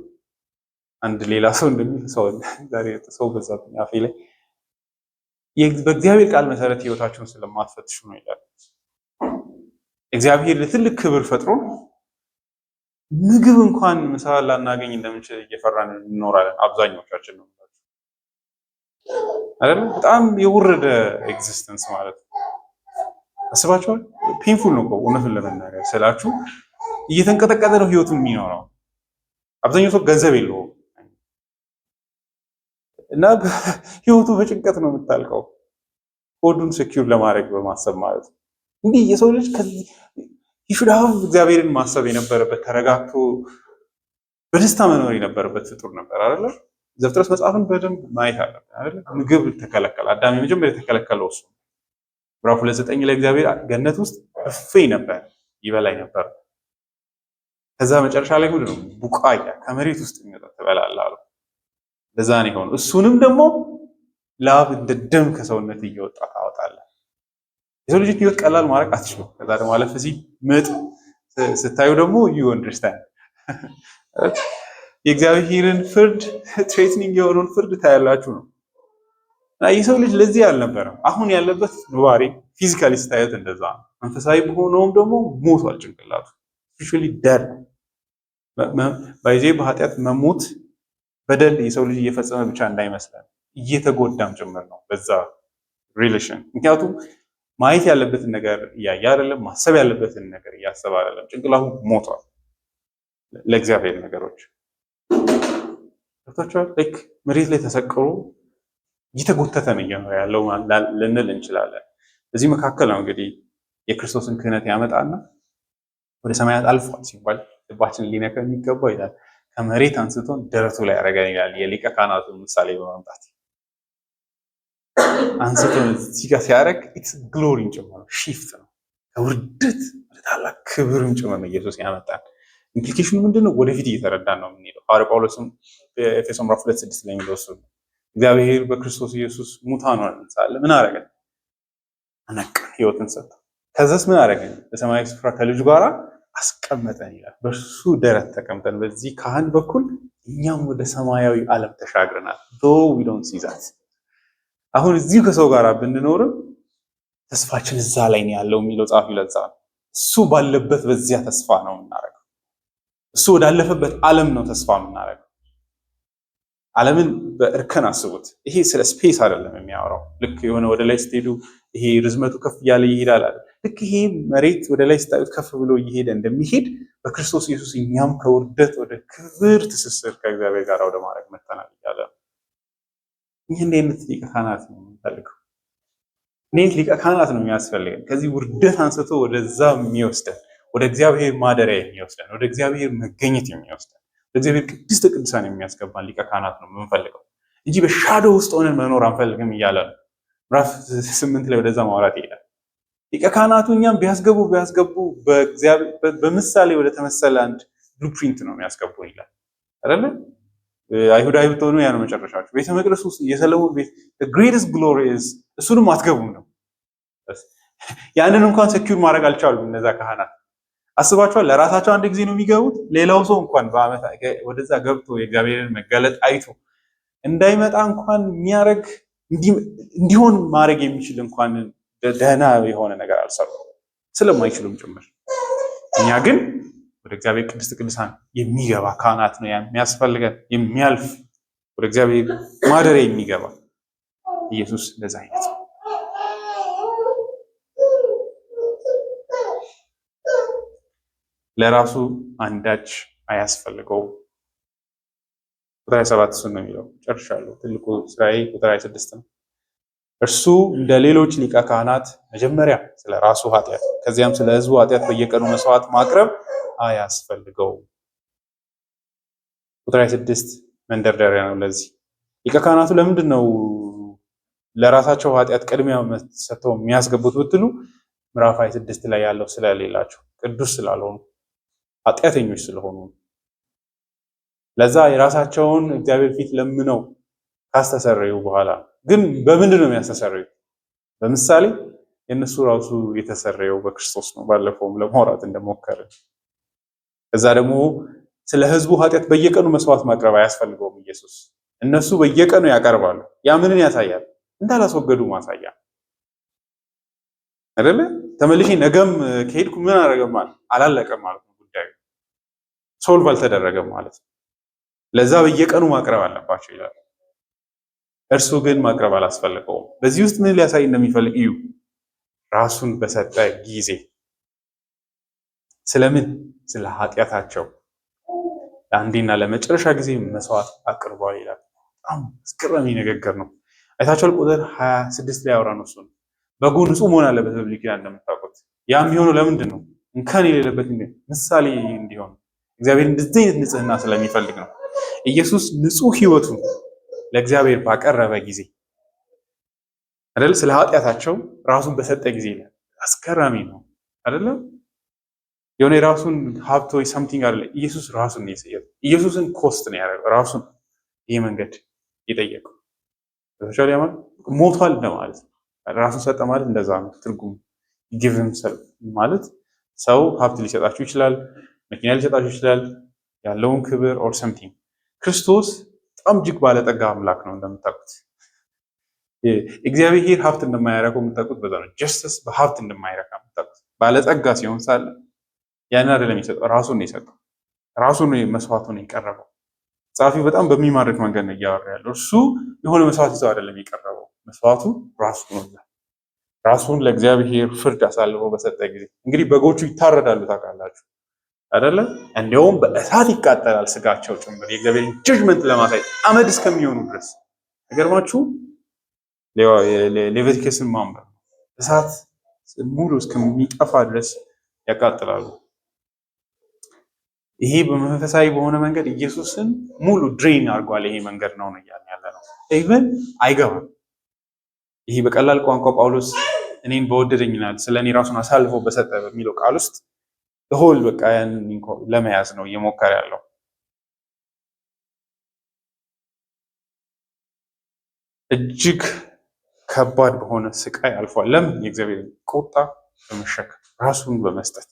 አንድ ሌላ ሰው እንደሚል ሰው በዛብኝ አፌ ላይ በእግዚአብሔር ቃል መሰረት ህይወታችሁን ስለማትፈትሹ ነው ይላል። እግዚአብሔር ለትልቅ ክብር ፈጥሮ ምግብ እንኳን ምሳ ላናገኝ እንደምንችል እየፈራን እንኖራለን። አብዛኞቻችን ነው አይደል? በጣም የወረደ ኤግዚስተንስ ማለት ነው። አስባችኋል? ፔንፉል ነው እውነቱን ለመናገር ስላችሁ፣ እየተንቀጠቀጠ ነው ህይወቱን የሚኖረው። አብዛኛው ሰው ገንዘብ የለውም እና ህይወቱ በጭንቀት ነው የምታልቀው፣ ሆዱን ሴኪዩር ለማድረግ በማሰብ ማለት ነው። እንዲህ የሰው ልጅ ይሹዳው እግዚአብሔርን ማሰብ የነበረበት ተረጋግቶ በደስታ መኖር የነበረበት ፍጡር ነበር አይደለ? ዘፍጥረት መጽሐፍን በደንብ ማየት አለብን አይደለ? ምግብ ተከለከለ። አዳም የመጀመሪያ የተከለከለው እሱ። ምዕራፍ 2:9 ላይ እግዚአብሔር ገነት ውስጥ እፍ ነበር ይበላይ ነበር። ከዛ መጨረሻ ላይ ሁሉ ነው ቡቃያ ከመሬት ውስጥ የሚወጣ ትበላለህ አለው። ለዛ ነው የሆነው። እሱንም ደግሞ ላብ እንደ ደም ከሰውነት እየወጣ ታወጣለህ። የሰው ልጅ ህይወት ቀላል ማድረግ አትችሉም። ከዛ ደግሞ አለፍ ሲል ምጥ ስታዩ ደግሞ ዩ አንደርስታንድ የእግዚአብሔርን ፍርድ ትሬትኒንግ የሆነውን ፍርድ ታያላችሁ ነው። እና የሰው ልጅ ለዚህ አልነበረም። አሁን ያለበት ኑባሬ ፊዚካሊ ስታዩት እንደዛ ነው። መንፈሳዊ በሆነውም ደግሞ ሞቷል ጭንቅላቱ ስፒሪቹዋሊ ደድ ባይዜ በኃጢአት መሞት በደል የሰው ልጅ እየፈጸመ ብቻ እንዳይመስለን እየተጎዳም ጭምር ነው በዛ ሪሌሽን። ምክንያቱም ማየት ያለበትን ነገር እያየ አይደለም፣ ማሰብ ያለበትን ነገር እያሰብ አይደለም። ጭንቅላቱ ሞቷል ለእግዚአብሔር ነገሮች ገብቷቸዋል። ልክ መሬት ላይ ተሰቅሎ እየተጎተተ ነው ያለው ልንል እንችላለን። በዚህ መካከል ነው እንግዲህ የክርስቶስን ክህነት ያመጣና ወደ ሰማያት አልፏል ሲባል ልባችን ሊነካ የሚገባው ይላል ከመሬት አንስቶን ደረቱ ላይ ያደረገን ይላል። የሊቀ ካህናቱን ምሳሌ በማምጣት አንስቶን እዚህ ጋር ሲያደርግ ኢትስ ግሎሪን ጭምር ነው፣ ሺፍት ነው። ከውርደት ወደ ታላቅ ክብርን ጭምር ነው ኢየሱስ ያመጣን። ኢምፕሊኬሽኑ ምንድነው? ወደፊት እየተረዳን ነው የምንሄደው። ሐዋርያው ጳውሎስም በኤፌሶን ምዕራፍ 2:6 ላይ የሚለው እሱ ነው። እግዚአብሔር በክርስቶስ ኢየሱስ ሙታን ሆነን ሳለ ምን አደረገን? አነቃን፣ ህይወትን ሰጠ። ከዛስ ምን አደረገን? በሰማያዊ ስፍራ ከልጁ ጋር አስቀመጠን ይላል። በእርሱ ደረት ተቀምጠን በዚህ ካህን በኩል እኛም ወደ ሰማያዊ ዓለም ተሻግረናል። though we don't see that አሁን እዚሁ ከሰው ጋር ብንኖርም ተስፋችን እዛ ላይ ነው ያለው የሚለው ጻፊ ለዛ ነው። እሱ ባለበት በዚያ ተስፋ ነው የምናደርገው። እሱ ወዳለፈበት ዓለም ነው ተስፋ የምናደርገው። ዓለምን በእርከን አስቡት። ይሄ ስለ ስፔስ አይደለም የሚያወራው። ልክ የሆነ ወደ ላይ ስትሄዱ ይሄ ርዝመቱ ከፍ እያለ ይሄዳል አይደል? ልክ ይሄ መሬት ወደ ላይ ስታዩት ከፍ ብሎ እየሄደ እንደሚሄድ በክርስቶስ ኢየሱስ እኛም ከውርደት ወደ ክብር ትስስር ከእግዚአብሔር ጋር ወደ ማድረግ መጥተናል እያለ ነው። ይህ እንደ አይነት ሊቀ ካህናት ነው የምንፈልገው። እንዴት ሊቀ ካህናት ነው የሚያስፈልገን? ከዚህ ውርደት አንስቶ ወደዛ የሚወስደን፣ ወደ እግዚአብሔር ማደሪያ የሚወስደን፣ ወደ እግዚአብሔር መገኘት የሚወስደን፣ ወደ እግዚአብሔር ቅድስተ ቅዱሳን የሚያስገባን ሊቀ ካህናት ነው የምንፈልገው እንጂ በሻዶ ውስጥ ሆነን መኖር አንፈልግም እያለ ነው። ምዕራፍ 8 ላይ ወደዛ ማውራት ይሄዳል። ሊቀ ካህናቱ እኛም ቢያስገቡ በምሳሌ ወደ ተመሰለ አንድ ብሉፕሪንት ነው የሚያስገቡ ይላል አይደለ? አይሁዳዊ ብትሆኑ ያ ነው መጨረሻችሁ። ቤተ መቅደስ ውስጥ የሰለሞን ቤት the greatest glory is እሱንም አትገቡም ነው። ያንን እንኳን ሴኩር ማድረግ አልቻሉም እነዛ ካህናት። አስባችኋል? ለራሳቸው አንድ ጊዜ ነው የሚገቡት። ሌላው ሰው እንኳን በአመት ወደዛ ገብቶ የእግዚአብሔርን መገለጥ አይቶ እንዳይመጣ እንኳን የሚያደርግ እንዲሆን ማድረግ የሚችል እንኳን ደህና የሆነ ነገር አልሰሩም ስለማይችሉም ጭምር። እኛ ግን ወደ እግዚአብሔር ቅድስት ቅዱሳን የሚገባ ካህናት ነው የሚያስፈልገን፣ የሚያልፍ ወደ እግዚአብሔር ማደሪያ የሚገባ ኢየሱስ እንደዛ አይነት ነው። ለራሱ አንዳች አያስፈልገውም። ቁጥር 27 እሱን ነው የሚለው። ጨርሻለሁ። ትልቁ ስራዬ ቁጥር 26 ነው። እርሱ እንደ ሌሎች ሊቀ ካህናት መጀመሪያ ስለ ራሱ ኃጢአት ከዚያም ስለ ሕዝቡ ኃጢአት በየቀኑ መስዋዕት ማቅረብ አያስፈልገውም። ቁጥር 26 መንደርደሪያ ነው ለዚህ። ሊቀ ካህናቱ ለምንድን ነው ለራሳቸው ኃጢአት ቅድሚያ ሰጥተው የሚያስገቡት ብትሉ ምዕራፍ 26 ላይ ያለው ስለሌላቸው ቅዱስ ስላልሆኑ ኃጢአተኞች ስለሆኑ ለዛ የራሳቸውን እግዚአብሔር ፊት ለምነው ካስተሰረዩ በኋላ ግን በምንድን ነው የሚያስተሰርዩት? በምሳሌ የእነሱ ራሱ የተሰረየው በክርስቶስ ነው። ባለፈውም ለማውራት እንደሞከርን ከዛ ደግሞ ስለ ሕዝቡ ኃጢአት በየቀኑ መስዋዕት ማቅረብ አያስፈልገውም ኢየሱስ። እነሱ በየቀኑ ያቀርባሉ። ያ ምንን ያሳያል? እንዳላስወገዱ ማሳያ አይደለ? ተመልሼ ነገም ከሄድኩ ምን አደረገም ማለት አላለቀም ማለት ነው። ጉዳዩ ሶልቭ አልተደረገም ማለት ነው። ለዛ በየቀኑ ማቅረብ አለባቸው ይላል። እርሱ ግን ማቅረብ አላስፈልገውም። በዚህ ውስጥ ምን ሊያሳይ እንደሚፈልግ እዩ። ራሱን በሰጠ ጊዜ ስለምን? ስለ ኃጢአታቸው ለአንዴና ለመጨረሻ ጊዜ መስዋዕት አቅርቧል ይላል። በጣም አስገራሚ ንግግር ነው። አይታችኋል። ቁጥር 26 ላይ ያወራ ነው እሱ ነው። በጉ ንጹህ መሆን አለበት በብሉይ ኪዳን እንደምታውቁት። ያ የሚሆነው ለምንድን ነው? እንከን የሌለበት ምሳሌ እንዲሆን እግዚአብሔር እንደዚህ አይነት ንጽህና ስለሚፈልግ ነው። ኢየሱስ ንጹህ ሕይወቱን ለእግዚአብሔር ባቀረበ ጊዜ አይደል? ስለ ኃጢአታቸው ራሱን በሰጠ ጊዜ ነው። አስገራሚ ነው አይደለም? የሆነ የራሱን ሀብት ወይ ሳምቲንግ አይደለ። ኢየሱስ ራሱን ነው የሰየው። ኢየሱስን ኮስት ነው ያደረገው። ራሱን ይሄ መንገድ የጠየቀው ተሻለ ማለት ሞቷል እንደማለት ነው። ራሱን ሰጠ ማለት እንደዛ ነው ትርጉም። ጊቭ ሂምሰልፍ ማለት ሰው ሀብት ሊሰጣችሁ ይችላል፣ መኪና ሊሰጣችሁ ይችላል፣ ያለውን ክብር ኦር ሰምቲንግ። ክርስቶስ በጣም እጅግ ባለጠጋ አምላክ ነው እንደምታውቁት። እግዚአብሔር ሀብት እንደማያረከው የምታውቁት በዛ ነው። ጀስተስ በሀብት እንደማይረካ የምታውቁት። ባለጠጋ ሲሆን ሳለ ያን አይደለም የሰጠው፣ ራሱን ነው የሰጠው። ራሱን ነው መስዋዕቱን የቀረበው። ጸሐፊው በጣም በሚማርክ መንገድ ነው እያወራ ያለው። እርሱ የሆነ መስዋዕት ይዘው አይደለም የቀረበው፣ መስዋዕቱ ራሱ ነው። ራሱን ለእግዚአብሔር ፍርድ አሳልፎ በሰጠ ጊዜ እንግዲህ በጎቹ ይታረዳሉ ታውቃላችሁ አይደለ? እንዲያውም በእሳት ይቃጠላል ስጋቸው ጭምር የእግዚአብሔር ጀጅመንት ለማሳየት አመድ እስከሚሆኑ ድረስ። ነገርማችሁ ሌቪቲከስን ማንበብ እሳት ሙሉ እስከሚጠፋ ድረስ ያቃጥላሉ። ይሄ በመንፈሳዊ በሆነ መንገድ ኢየሱስን ሙሉ ድሬን አድርጓል። ይሄ መንገድ ነው እያልን ያለ ነው። ኢቭን አይገባም። ይሄ በቀላል ቋንቋ ጳውሎስ እኔን በወደደኝናል ስለ እኔ ራሱን አሳልፎ በሰጠ በሚለው ቃል ውስጥ ለሆል በቃ ያንን ለመያዝ ነው እየሞከረ ያለው። እጅግ ከባድ በሆነ ስቃይ አልፏል። ለምን? የእግዚአብሔር ቁጣ በመሸከም ራሱን በመስጠት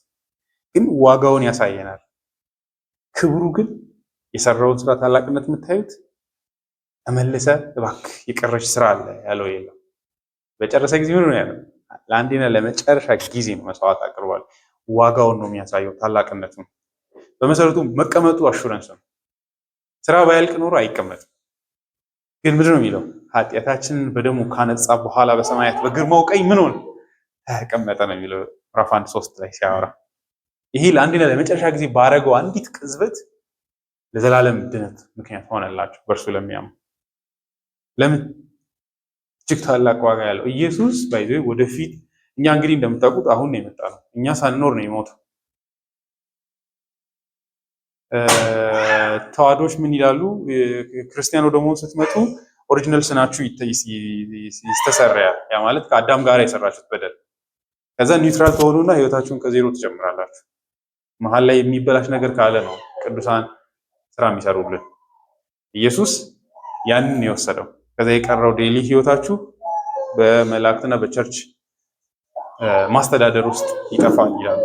ግን ዋጋውን ያሳየናል። ክብሩ ግን የሰራውን ስራ ታላቅነት የምታዩት ተመልሰ እባክህ የቀረች ስራ አለ ያለው የለም። በጨረሰ ጊዜ ምን ነው ያለው? ለአንዴና ለመጨረሻ ጊዜ ነው መስዋዕት አቅርቧል። ዋጋውን ነው የሚያሳየው ታላቅነቱን። በመሰረቱ መቀመጡ አሹረንስ ነው። ስራ ባያልቅ ኖሮ አይቀመጥም። ግን ምንድን ነው የሚለው? ኃጢአታችንን በደሙ ካነጻ በኋላ በሰማያት በግርማው ቀኝ ምን ሆነ? ተቀመጠ ነው የሚለው ምዕራፍ 1:3 ላይ ሲያወራ። ይሄ ለአንዴና ለመጨረሻ ጊዜ ባረገው አንዲት ቅጽበት ለዘላለም ድነት ምክንያት ሆነላቸው በእርሱ ለሚያምኑ። ለምን? እጅግ ታላቅ ዋጋ ያለው ኢየሱስ ባይዘ ወደፊት እኛ እንግዲህ እንደምታውቁት አሁን ነው የመጣ ነው። እኛ ሳንኖር ነው የሞተው። ተዋዶች ምን ይላሉ? ክርስቲያኖ ደግሞ ስትመጡ ኦሪጂናል ስናችሁ ይስተሰረያል። ያ ማለት ከአዳም ጋር የሰራችሁት በደል። ከዛ ኒውትራል ተሆኑና ህይወታችሁን ከዜሮ ትጀምራላችሁ። መሀል ላይ የሚበላሽ ነገር ካለ ነው ቅዱሳን ስራ የሚሰሩልን። ኢየሱስ ያንን የወሰደው። ከዛ የቀረው ዴይሊ ህይወታችሁ በመላእክትና በቸርች ማስተዳደር ውስጥ ይጠፋል ይላሉ።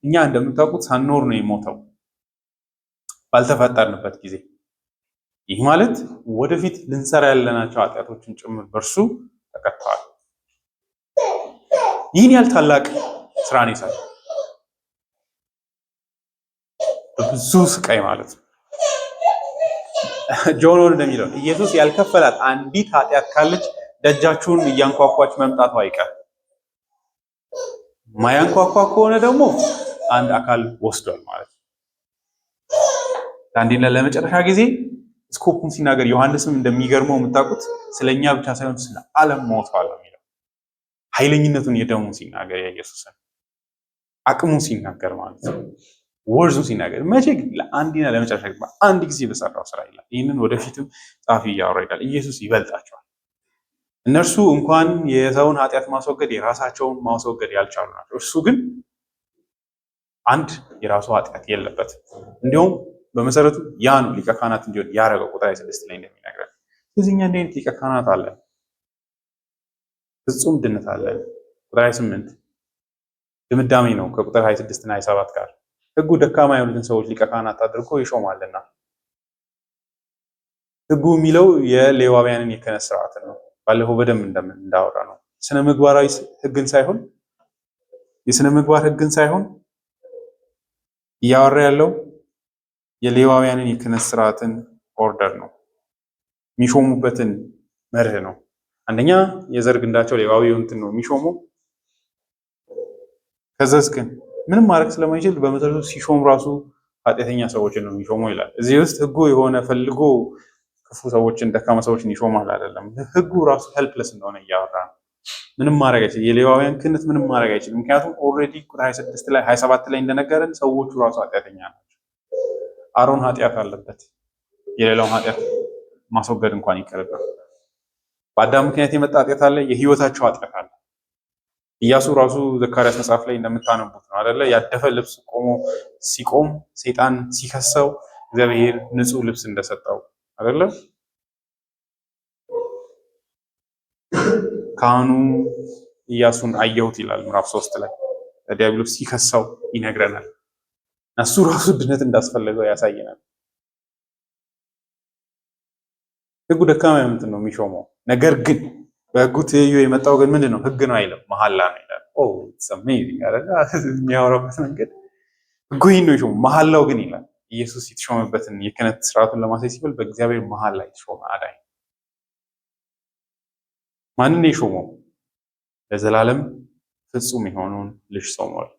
እኛ እንደምታውቁት ሳንኖር ነው የሞተው ባልተፈጠርንበት ጊዜ። ይህ ማለት ወደፊት ልንሰራ ያለናቸው ኃጢአቶችን ጭምር በእርሱ ተቀጥተዋል። ይህን ያህል ታላቅ ስራን ይሰራል በብዙ ስቃይ ማለት ነው። ጆን ዎል እንደሚለው ኢየሱስ ያልከፈላት አንዲት ኃጢአት ካለች ደጃችሁን እያንኳኳች መምጣቱ አይቀርም። ማያንኳኳ ከሆነ ደግሞ አንድ አካል ወስዷል ማለት ነው። ለአንዴና ለመጨረሻ ጊዜ ስኮፑን ሲናገር ዮሐንስም እንደሚገርመው የምታውቁት ስለኛ ብቻ ሳይሆን ስለ ዓለም ሞቷል ነው የሚለው። ኃይለኝነቱን የደሙ ሲናገር የኢየሱስን አቅሙን ሲናገር ማለት ነው። ወርዙ ሲናገር መቼ ግን ለአንዴና ለመጨረሻ ጊዜ አንድ ጊዜ በሰራው ስራ ይላል። ይህንን ወደፊትም ጻፊ እያወራ ይላል። ኢየሱስ ይበልጣቸዋል። እነርሱ እንኳን የሰውን ኃጢአት ማስወገድ የራሳቸውን ማስወገድ ያልቻሉ ናቸው። እርሱ ግን አንድ የራሱ ኃጢአት የለበትም። እንዲሁም በመሰረቱ ያ ነው ሊቀ ካህናት እንዲሆን ያደረገው። ቁጥር 26 ላይ እንደሚነግረን ስለዚህ እኛ እንደ አይነት ሊቀ ካህናት አለን፣ ፍጹም ድነት አለን። ቁጥር 28 ድምዳሜ ነው ከቁጥር 26 እና 27 ጋር ሕጉ ደካማ የሆኑትን ሰዎች ሊቀ ካህናት አድርጎ ይሾማልና። ሕጉ የሚለው የሌዋውያንን የክህነት ስርዓትን ነው። ባለፈው በደንብ እንዳወራ ነው ስነ ምግባራዊ ሕግን ሳይሆን የስነ ምግባር ሕግን ሳይሆን እያወራ ያለው የሌዋውያንን የክህነት ስርዓትን ኦርደር ነው፣ የሚሾሙበትን መርህ ነው። አንደኛ የዘር ግንዳቸው ሌዋዊ እንትን ነው የሚሾሙ። ከዛስ ግን ምንም ማድረግ ስለማይችል በመሰረቱ ሲሾም ራሱ ኃጢአተኛ ሰዎችን ነው የሚሾመው ይላል። እዚህ ውስጥ ሕጉ የሆነ ፈልጎ ክፉ ሰዎችን ደካማ ሰዎችን ይሾማል አይደለም። ሕጉ ራሱ ሄልፕለስ እንደሆነ እያወራ ነው። ምንም ማድረግ አይችልም። የሌዋውያን ክህነት ምንም ማድረግ አይችልም። ምክንያቱም ኦልሬዲ ቁጥር 26 ላይ 27 ላይ እንደነገረን ሰዎቹ ራሱ ኃጢአተኛ ናቸው። አሮን ኃጢአት አለበት። የሌላውን ኃጢአት ማስወገድ እንኳን ይቀርባል። በአዳም ምክንያት የመጣ ኃጢአት አለ፣ የህይወታቸው ኃጢአት አለ። ኢያሱ ራሱ ዘካርያስ መጽሐፍ ላይ እንደምታነቡት ነው አይደለ? ያደፈ ልብስ ሲቆም ሰይጣን ሲከሰው እግዚአብሔር ንጹህ ልብስ እንደሰጠው አይደለ? ካህኑ ኢያሱን አየሁት ይላል ምዕራፍ 3 ላይ ዲያብሎስ ሲከሳው ይነግረናል። እሱ ራሱ ድነት እንዳስፈለገው ያሳየናል። ህጉ ደካማ የምንትን ነው የሚሾመው። ነገር ግን በህጉ ትይዩ የመጣው ግን ምንድን ነው? ህግ ነው አይልም፣ መሐላ ነው ይላል። የሚያወራበት መንገድ ህጉ ይህን ነው የሾመው፣ መሐላው ግን ይላል። ኢየሱስ የተሾመበትን የክህነት ስርዓቱን ለማሳየት ሲባል በእግዚአብሔር መሐላ የተሾመ አዳኝ። ማንን የሾመው? ለዘላለም ፍጹም የሆነውን ልጅ ሾሟል።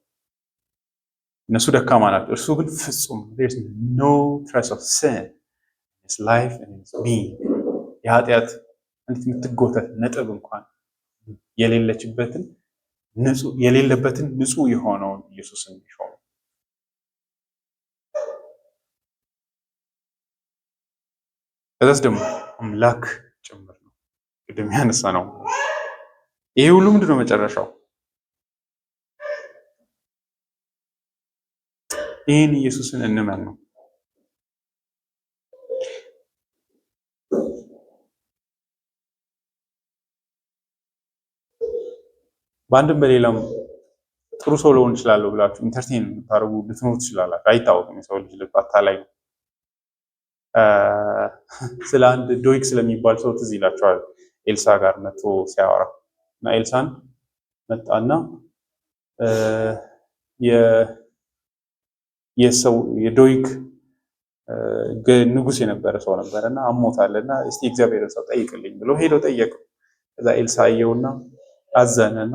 እነሱ ደካማ ናቸው፣ እርሱ ግን ፍጹም። there's no trace of sin in his life and in his being። የኃጢአት አንዲት የምትጎተት ነጥብ እንኳን የሌለበትን ንጹህ የሆነውን ኢየሱስን ሾመ። ከዛስ ደግሞ አምላክ ጭምር ነው። ቅድም ያነሳ ነው። ይሄ ሁሉ ምንድነው መጨረሻው? ይህን ኢየሱስን እንመን ነው። በአንድም በሌላም ጥሩ ሰው ልሆን እችላለሁ ብላችሁ ኢንተርቴን ታደርጉ ልትኖሩ ትችላላችሁ። አይታወቅም። የሰው ልጅ ልብ አታላይ ነው። ስለ አንድ ዶይክ ስለሚባል ሰው ትዝ ይላችኋል። ኤልሳ ጋር መጥቶ ሲያወራ እና ኤልሳን መጣና የዶይክ ንጉስ የነበረ ሰው ነበረና አሞታልና እስቲ እግዚአብሔርን ሰው ጠይቅልኝ ብሎ ሄዶ ጠየቀው። ከዛ ኤልሳ አየውና አዘነና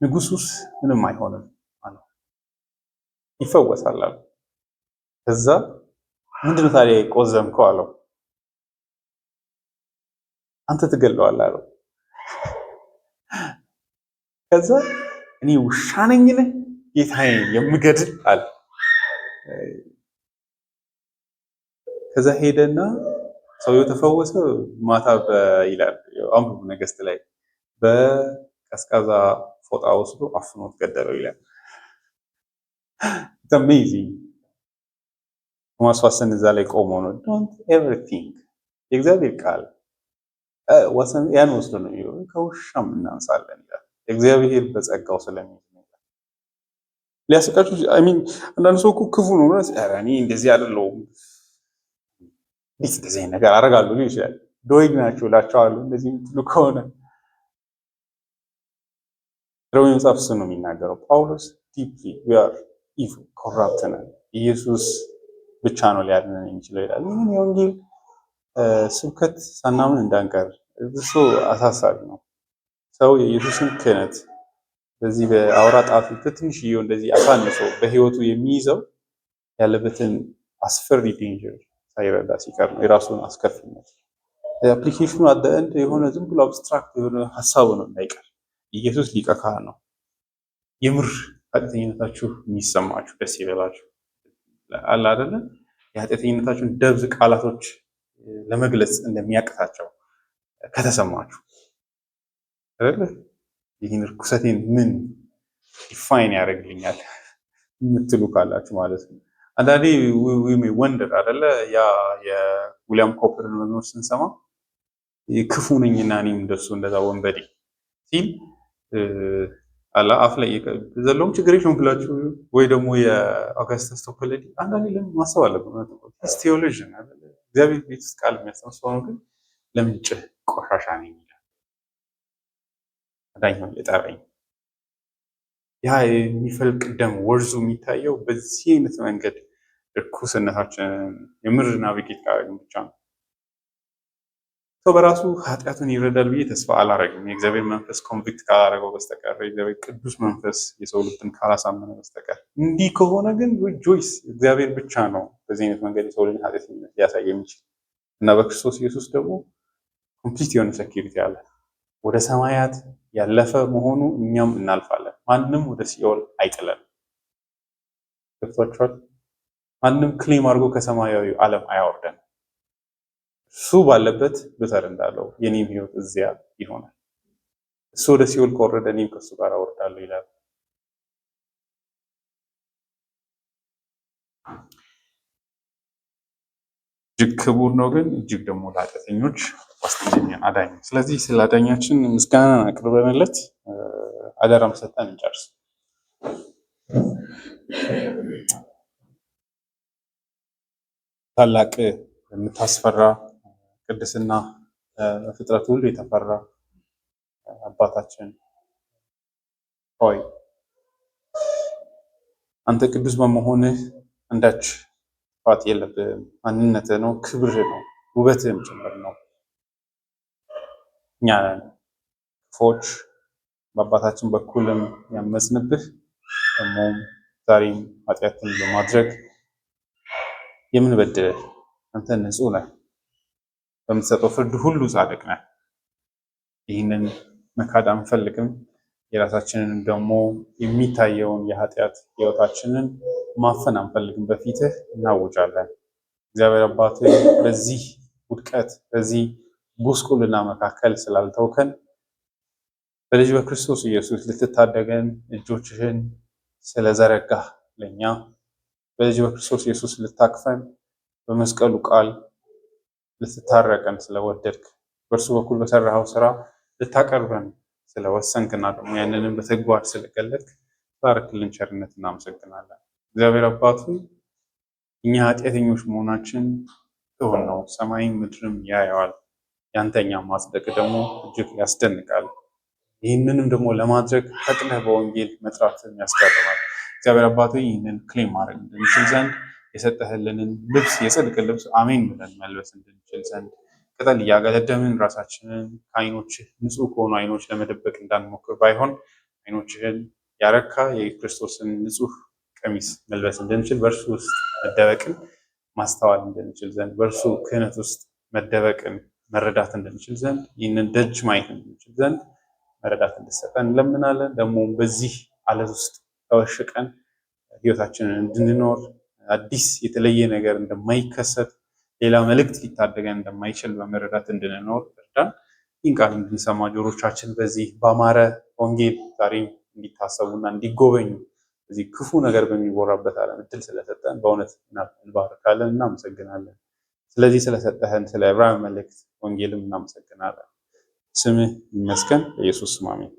ንጉሱስ ምንም አይሆንም አለው፣ ይፈወሳል አለው። ከዛ ምንድነው ታዲያ የቆዘምከው አለው። አንተ ትገለዋለህ አለው። ከዛ እኔ ውሻ ነኝን ጌታዬን የምገድል አለ። ከዛ ሄደና ሰውየው ተፈወሰ። ማታ ይላል አንብቡ ነገሥት ላይ በቀዝቃዛ ፎጣ ወስዶ አፍኖት ገደለው ይላል። it's amazing። ቶማስ ዋትሰን እዛ ላይ ቆሞ ነው don't ever think የእግዚአብሔር ቃል ያን ወስዶ ነው ከውሻም እናንሳለን ይላል። እግዚአብሔር በጸጋው ስለሚል ሊያስቃችሁ አንዳንድ ሰው እኮ ክፉ ነው ማለት እኔ እንደዚህ አይደለሁም እንደዚህ ነገር አደርጋለሁ ሊል ይችላል። ዶይግ ናቸው እላቸዋለሁ እንደዚህ የምትሉ ከሆነ ሮሜ መጽሐፍ እሱ ነው የሚናገረው። ጳውሎስ deeply we are evil corrupt ነን፣ ኢየሱስ ብቻ ነው ሊያድነን የሚችለው ይላል። ይህን የወንጌል ስብከት ሳናምን እንዳንቀር እሱ አሳሳቢ ነው። ሰው የኢየሱስን ክህነት በዚህ በአውራ ጣቱ ትንሽዬው እንደዚህ አሳንሶ በህይወቱ የሚይዘው ያለበትን አስፈሪ ዴንጀር ሳይረዳ ሲቀር ነው። የራሱን አስከፊነት አፕሊኬሽኑ አደንድ የሆነ ዝም ብሎ አብስትራክት የሆነ ሀሳቡ ነው እንዳይቀር። ኢየሱስ ሊቀ ካህን ነው። የምር ኃጢአተኝነታችሁ የሚሰማችሁ ደስ ይበላችሁ አለ አይደለ? የኃጢአተኝነታችሁን ደብዝ ቃላቶች ለመግለጽ እንደሚያቅታቸው ከተሰማችሁ አይደለ? ይህን ርኩሰቴን ምን ዲፋይን ያደርግልኛል የምትሉ ካላችሁ ማለት ነው። አንዳንዴ ወንደር አይደለ? ያ የዊሊያም ኮፐርን መዝሙር ስንሰማ ክፉ ነኝና እኔም እንደዛ ወንበዴ ሲል አላ አፍ ላይ ዘለውም ችግር የለውም ብላችሁ ወይ ደግሞ የአውገስተስ ቶፖሎጂ አንዳንዴ ለምን ማሰብ አለብን። ቴዎሎጂን አይደለ? እግዚአብሔር ቤት ውስጥ ቃል የሚያስተምር ሰው ነው፣ ግን ለምን ጭህ ቆሻሻ ነኝ ይላል። አዳኛው የጠራኝ ያ የሚፈልቅ ደም ወርዙ የሚታየው በዚህ አይነት መንገድ እርኩስነታችንን የምር ናቪጌት ካደረግን ብቻ ነው። ሰው በራሱ ኃጢአቱን ይረዳል ብዬ ተስፋ አላረግም። የእግዚአብሔር መንፈስ ኮንቪክት ካላረገው በስተቀር የእግዚአብሔር ቅዱስ መንፈስ የሰው ልብን ካላሳመነ በስተቀር። እንዲህ ከሆነ ግን ጆይስ እግዚአብሔር ብቻ ነው በዚህ አይነት መንገድ የሰው ልጅ ኃጢአተኝነት ሊያሳይ የሚችል እና በክርስቶስ ኢየሱስ ደግሞ ኮምፕሊት የሆነ ሴኪሪቲ አለ። ወደ ሰማያት ያለፈ መሆኑ እኛም እናልፋለን። ማንም ወደ ሲኦል አይጥለን። ገብቷችኋል? ማንም ክሌም አድርጎ ከሰማያዊ ዓለም አያወርደን። እሱ ባለበት ብተር እንዳለው የኔም ህይወት እዚያ ይሆናል። እሱ ወደ ሲኦል ከወረደ እኔም ከሱ ጋር አወርዳለሁ ይላል። እጅግ ክቡር ነው፣ ግን እጅግ ደግሞ ለኃጢአተኞች ዋስተኛ አዳኝ ነው። ስለዚህ ስለ አዳኛችን ምስጋና አቅርበንለት አደራም ሰጠን እንጨርስ። ታላቅ የምታስፈራ ቅድስና ፍጥረት ሁሉ የተፈራ አባታችን ሆይ አንተ ቅዱስ በመሆንህ አንዳች ጥፋት የለብህም። ማንነትህ ነው፣ ክብርህ ነው፣ ውበትህም ጭምር ነው። እኛ ክፎች በአባታችን በኩልም ያመፅንብህ ደግሞም ዛሬም ኃጢአትን በማድረግ የምንበድልህ አንተ ንጹህ ነህ፣ በምትሰጠው ፍርድ ሁሉ ጻድቅ ነህ። ይህንን መካድ አንፈልግም። የራሳችንን ደግሞ የሚታየውን የኃጢአት ህይወታችንን ማፈን አንፈልግም። በፊትህ እናውጃለን። እግዚአብሔር አባት በዚህ ውድቀት በዚህ ጉስቁልና መካከል ስላልተውከን በልጅ በክርስቶስ ኢየሱስ ልትታደገን እጆችህን ስለዘረጋህ ለኛ በልጅ በክርስቶስ ኢየሱስ ልታቅፈን በመስቀሉ ቃል ልትታረቀን ስለወደድክ በእርሱ በኩል በሰራኸው ስራ ልታቀርበን ስለወሰንክና ደግሞ ያንንም በተግባር ስለገለጥክ ባረክልን ቸርነት እናመሰግናለን። እግዚአብሔር አባቱ እኛ ኃጢአተኞች መሆናችን እውን ነው፣ ሰማይም ምድርም ያየዋል። ያንተኛ ማጽደቅ ደግሞ እጅግ ያስደንቃል። ይህንንም ደግሞ ለማድረግ ፈጥነህ በወንጌል መጥራትን ያስገርማል። እግዚአብሔር አባቱ ይህንን ክሌም ማድረግ እንድንችል ዘንድ የሰጠህልንን ልብስ የጽድቅ ልብስ አሜን ብለን መልበስ እንድንችል ዘንድ ቅጠል እያገለደምን ራሳችንን ከዓይኖችህ ንጹህ ከሆኑ ዓይኖች ለመደበቅ እንዳንሞክር ባይሆን ዓይኖችህን ያረካ የክርስቶስን ንጹህ ቀሚስ መልበስ እንድንችል በእርሱ ውስጥ መደበቅን ማስተዋል እንድንችል ዘንድ በእርሱ ክህነት ውስጥ መደበቅን መረዳት እንድንችል ዘንድ ይህንን ደጅ ማየት እንድንችል ዘንድ መረዳት እንድሰጠን እንለምናለን። ደግሞ በዚህ ዓለት ውስጥ ተወሽቀን ህይወታችንን እንድንኖር አዲስ የተለየ ነገር እንደማይከሰት ሌላ መልእክት ሊታደገን እንደማይችል በመረዳት እንድንኖር እርዳን። ይህን ቃል እንድንሰማ ጆሮቻችን በዚህ በአማረ ወንጌል ዛሬም እንዲታሰቡና እንዲጎበኙ በዚህ ክፉ ነገር በሚወራበት ዓለም እድል ስለሰጠን በእውነት እንባርካለን፣ እናመሰግናለን። ስለዚህ ስለሰጠህን ስለ ዕብራውያን መልእክት ወንጌልም እናመሰግናለን። ስምህ ይመስገን። በኢየሱስ ስም አሜን።